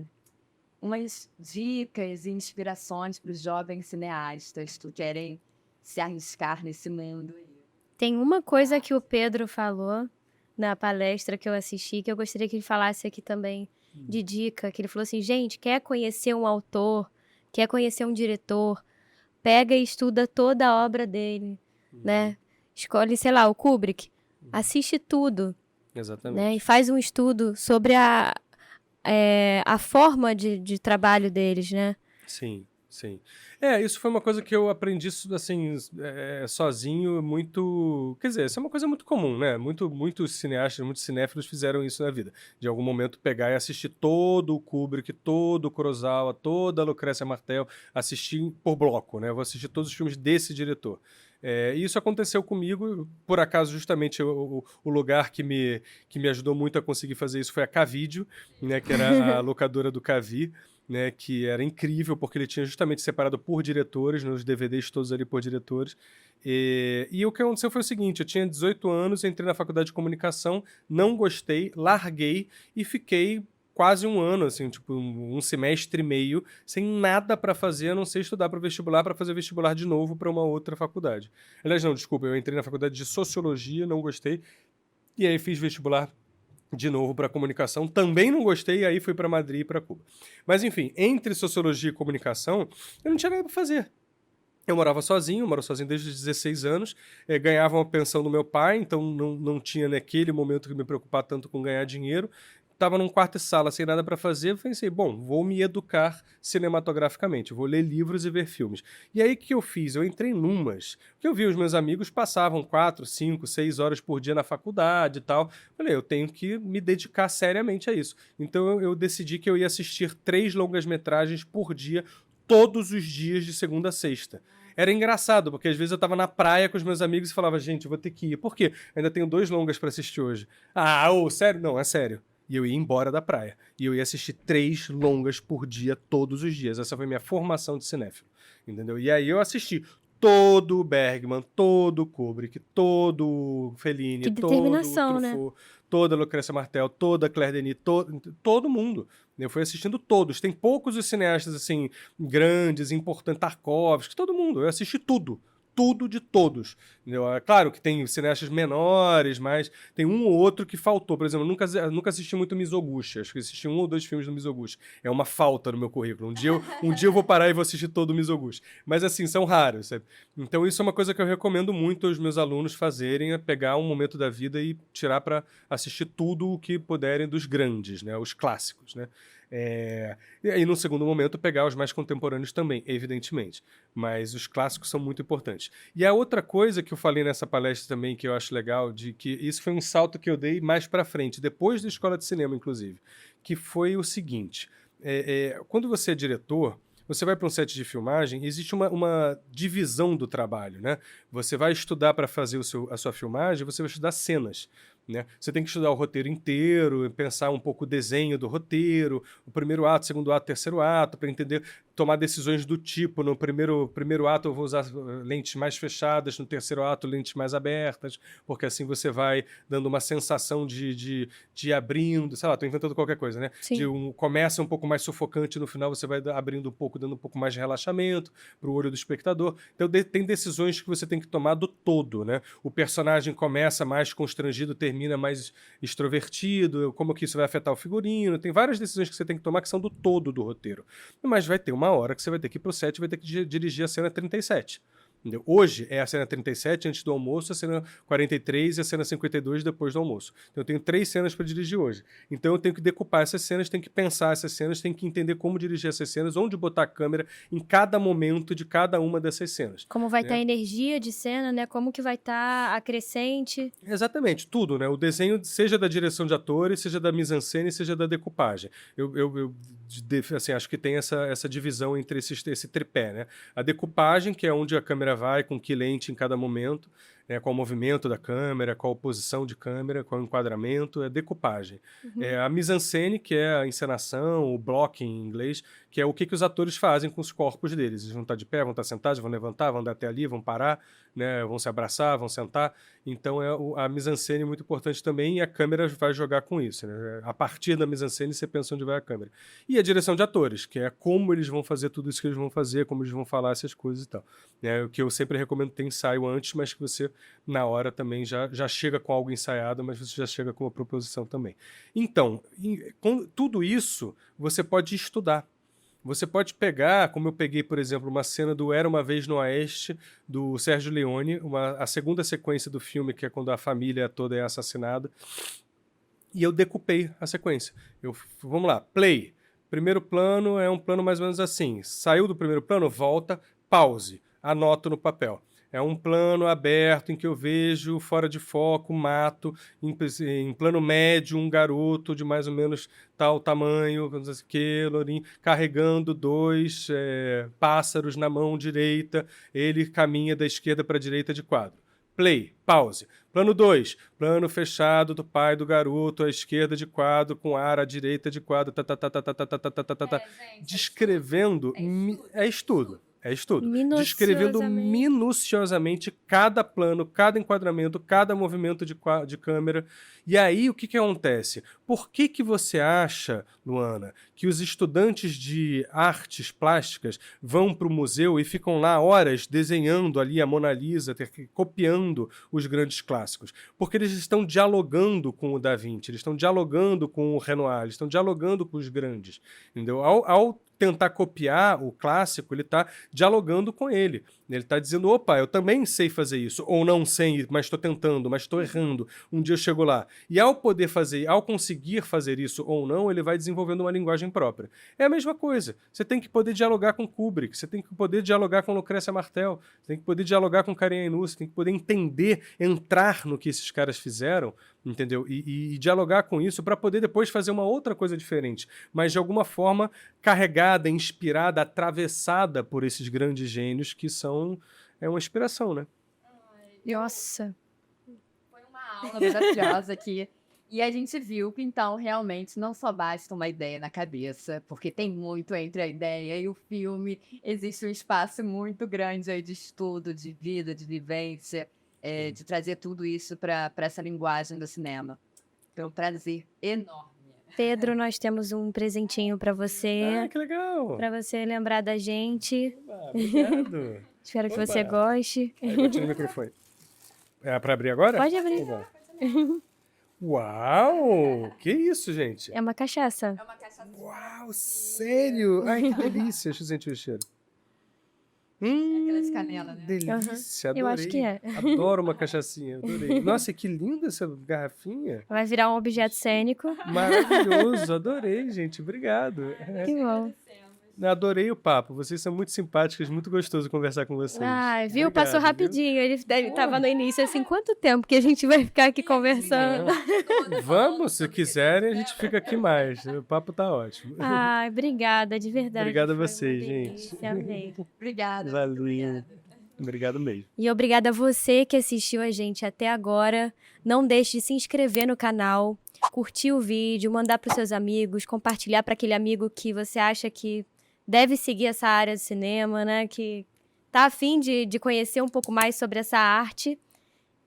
umas dicas e inspirações para os jovens cineastas que querem se arriscar nesse mundo aí. Tem uma coisa que o Pedro falou na palestra que eu assisti, que eu gostaria que ele falasse aqui também, de dica, que ele falou assim, gente, quer conhecer um autor, quer conhecer um diretor, pega e estuda toda a obra dele, né? Escolhe, sei lá, o Kubrick, assiste tudo, Exatamente. né? E faz um estudo sobre a forma de trabalho deles, né? Sim. Sim. Isso foi uma coisa que eu aprendi, assim, sozinho, muito... Quer dizer, isso é uma coisa muito comum, né? Muitos cineastas, muitos cinéfilos fizeram isso na vida. De algum momento pegar e assistir todo o Kubrick, todo o Kurosawa, toda a Lucrécia Martel, assistir por bloco, né? Eu vou assistir todos os filmes desse diretor. E isso aconteceu comigo, por acaso, justamente o lugar que me ajudou muito a conseguir fazer isso foi a Cavídeo, né? Que era a locadora do Cavi, né, que era incrível, porque ele tinha justamente separado por diretores, nos DVDs todos ali por diretores. E o que aconteceu foi o seguinte, eu tinha 18 anos, entrei na faculdade de comunicação, não gostei, larguei e fiquei quase um ano, assim, tipo um semestre e meio, sem nada para fazer, a não ser estudar para o vestibular, para fazer vestibular de novo para uma outra faculdade. Aliás, não, desculpa, eu entrei na faculdade de sociologia, não gostei, e aí fiz vestibular de novo para comunicação, também não gostei, e aí fui para Madrid e para Cuba. Mas enfim, entre sociologia e comunicação, eu não tinha nada para fazer. Eu moro sozinho desde os 16 anos, ganhava uma pensão do meu pai, então não tinha naquele momento que me preocupar tanto com ganhar dinheiro. Estava num quarto e sala sem nada para fazer, pensei, bom, vou me educar cinematograficamente, vou ler livros e ver filmes. E aí o que eu fiz? Eu entrei numas, porque eu vi os meus amigos passavam 4, 5, 6 horas por dia na faculdade e tal. Falei, eu tenho que me dedicar seriamente a isso. Então eu decidi que eu ia assistir 3 longas-metragens por dia, todos os dias de segunda a sexta. Era engraçado, porque às vezes eu tava na praia com os meus amigos e falava, gente, eu vou ter que ir. Por quê? Ainda tenho 2 longas para assistir hoje. Sério? Não, é sério. E eu ia embora da praia. E eu ia assistir 3 longas por dia, todos os dias. Essa foi minha formação de cinéfilo. Entendeu? E aí eu assisti todo o Bergman, todo o Kubrick, todo o Fellini, Que todo o determinação, né? Truffaut, toda a Lucrécia Martel, toda a Claire Denis, todo mundo. Eu fui assistindo todos. Tem poucos os cineastas, assim, grandes, importantes, Tarkovsky, todo mundo. Eu assisti tudo. Tudo de todos. Entendeu? É claro que tem cineastas menores, mas tem um ou outro que faltou. Por exemplo, eu nunca assisti muito Mizoguchi. Acho que assisti 1 ou 2 filmes do Mizoguchi. É uma falta no meu currículo. Um dia eu vou parar e vou assistir todo o Mizoguchi. Mas assim, são raros, sabe? Então isso é uma coisa que eu recomendo muito aos meus alunos fazerem, é pegar um momento da vida e tirar para assistir tudo o que puderem dos grandes, né? Os clássicos, né? E aí, no segundo momento, pegar os mais contemporâneos também, evidentemente. Mas os clássicos são muito importantes. E a outra coisa que eu falei nessa palestra também, que eu acho legal, de que isso foi um salto que eu dei mais pra frente, depois da escola de cinema, inclusive, que foi o seguinte. Quando você é diretor, você vai para um set de filmagem, existe uma divisão do trabalho, né? Você vai estudar para fazer a sua filmagem, você vai estudar cenas. Né? Você tem que estudar o roteiro inteiro, pensar um pouco o desenho do roteiro, o primeiro ato, segundo ato, terceiro ato, para entender, tomar decisões do tipo, no primeiro ato eu vou usar lentes mais fechadas, no terceiro ato lentes mais abertas, porque assim você vai dando uma sensação de abrindo, sei lá, estou inventando qualquer coisa, né? Sim. Começa um pouco mais sufocante, no final você vai abrindo um pouco, dando um pouco mais de relaxamento para o olho do espectador. Então tem decisões que você tem que tomar do todo, né? O personagem começa mais constrangido, termina mais extrovertido, como que isso vai afetar o figurino, tem várias decisões que você tem que tomar que são do todo do roteiro. Mas vai ter uma hora que você vai ter que ir pro set e vai ter que dirigir a cena 37. Entendeu? Hoje é a cena 37 antes do almoço, a cena 43 e a cena 52 depois do almoço. Então eu tenho 3 cenas para dirigir hoje. Então eu tenho que decupar essas cenas, tenho que pensar essas cenas, tenho que entender como dirigir essas cenas, onde botar a câmera em cada momento de cada uma dessas cenas. Como vai estar a energia de cena, né? Como que vai estar a crescente. Exatamente, tudo, né? O desenho, seja da direção de atores, seja da mise-en-scène, seja da decupagem. Assim, acho que tem essa divisão entre esse tripé, né? A decupagem, que é onde a câmera vai, com que lente em cada momento, né? Qual o movimento da câmera, qual a posição de câmera, qual o enquadramento, é decupagem. A mise-en-scène, que é a encenação, o blocking em inglês, que é o que os atores fazem com os corpos deles. Eles vão estar de pé, vão estar sentados, vão levantar, vão dar até ali, vão parar, né? Vão se abraçar, vão sentar. Então a mise-en-scène é muito importante também e a câmera vai jogar com isso, né? A partir da mise-en-scène você pensa onde vai a câmera. E a direção de atores, que é como eles vão fazer tudo isso que eles vão fazer, como eles vão falar essas coisas e tal. O que eu sempre recomendo ter ensaio antes, mas que você, na hora, também já chega com algo ensaiado, mas você já chega com uma proposição também. Então, com tudo isso, você pode estudar. Você pode pegar, como eu peguei, por exemplo, uma cena do Era Uma Vez no Oeste, do Sérgio Leone, a segunda sequência do filme, que é quando a família toda é assassinada, e eu decupei a sequência. Vamos lá, play. Primeiro plano é um plano mais ou menos assim. Saiu do primeiro plano, volta, pause, anoto no papel. É um plano aberto em que eu vejo fora de foco, mato, em plano médio, um garoto de mais ou menos tal tamanho, não sei o que, lourinho, carregando 2 pássaros na mão direita, ele caminha da esquerda para a direita de quadro. Play, pause. Plano 2, plano fechado do pai do garoto, à esquerda de quadro, com ar à direita de quadro, descrevendo, é estudo. Descrevendo minuciosamente cada plano, cada enquadramento, cada movimento de câmera. E aí, o que acontece? Por que você acha, Luana, que os estudantes de artes plásticas vão para o museu e ficam lá horas desenhando ali a Mona Lisa, copiando os grandes clássicos? Porque eles estão dialogando com o Da Vinci, eles estão dialogando com o Renoir, eles estão dialogando com os grandes. Entendeu? Ao tentar copiar o clássico, ele está dialogando com ele. Ele está dizendo, opa, eu também sei fazer isso, ou não sei, mas estou tentando, mas estou errando. Um dia eu chego lá. E ao conseguir fazer isso ou não, ele vai desenvolvendo uma linguagem própria. É a mesma coisa. Você tem que poder dialogar com Kubrick, você tem que poder dialogar com Lucrécia Martel, você tem que poder dialogar com Karin Ainu, você tem que poder entender, entrar no que esses caras fizeram, entendeu? E dialogar com isso para poder depois fazer uma outra coisa diferente, mas de alguma forma carregada, inspirada, atravessada por esses grandes gênios que são uma inspiração, né? Nossa. Foi uma aula maravilhosa aqui. E a gente viu que, então, realmente não só basta uma ideia na cabeça, porque tem muito entre a ideia e o filme. Existe um espaço muito grande aí de estudo, de vida, de vivência, de trazer tudo isso para essa linguagem do cinema. Foi um prazer enorme. Pedro, nós temos um presentinho para você. Ah, que legal! Para você lembrar da gente. Oba, obrigado! Espero que você goste. Aí, bati no microfone. É para abrir agora? Pode abrir. Tá bom. Uau! Que isso, gente? É uma cachaça. É uma cachaça. Uau, sério? Ai, que delícia. Deixa eu sentir o cheiro. Aquela de canela, né? Delícia, adorei. Eu acho que é. Adoro uma cachaçinha, adorei. Nossa, que linda essa garrafinha. Vai virar um objeto cênico. Maravilhoso, adorei, gente. Obrigado. Que bom. Adorei o papo. Vocês são muito simpáticas, muito gostoso conversar com vocês. Ah, viu? Obrigado, Passou viu? rapidinho. Ele tava no início assim, quanto tempo que a gente vai ficar aqui conversando? Vamos, se quiserem, a gente fica aqui mais. O papo tá ótimo. Ai, obrigada, de verdade. Obrigado a Foi uma vocês, delícia, gente. amei. Obrigada. Valeu. Obrigado mesmo. E obrigada a você que assistiu a gente até agora. Não deixe de se inscrever no canal, curtir o vídeo, mandar para os seus amigos, compartilhar para aquele amigo que você acha que deve seguir essa área de cinema, né? Que tá a fim de conhecer um pouco mais sobre essa arte.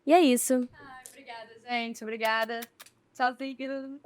E é isso. Obrigada, gente. Obrigada. Tchauzinho.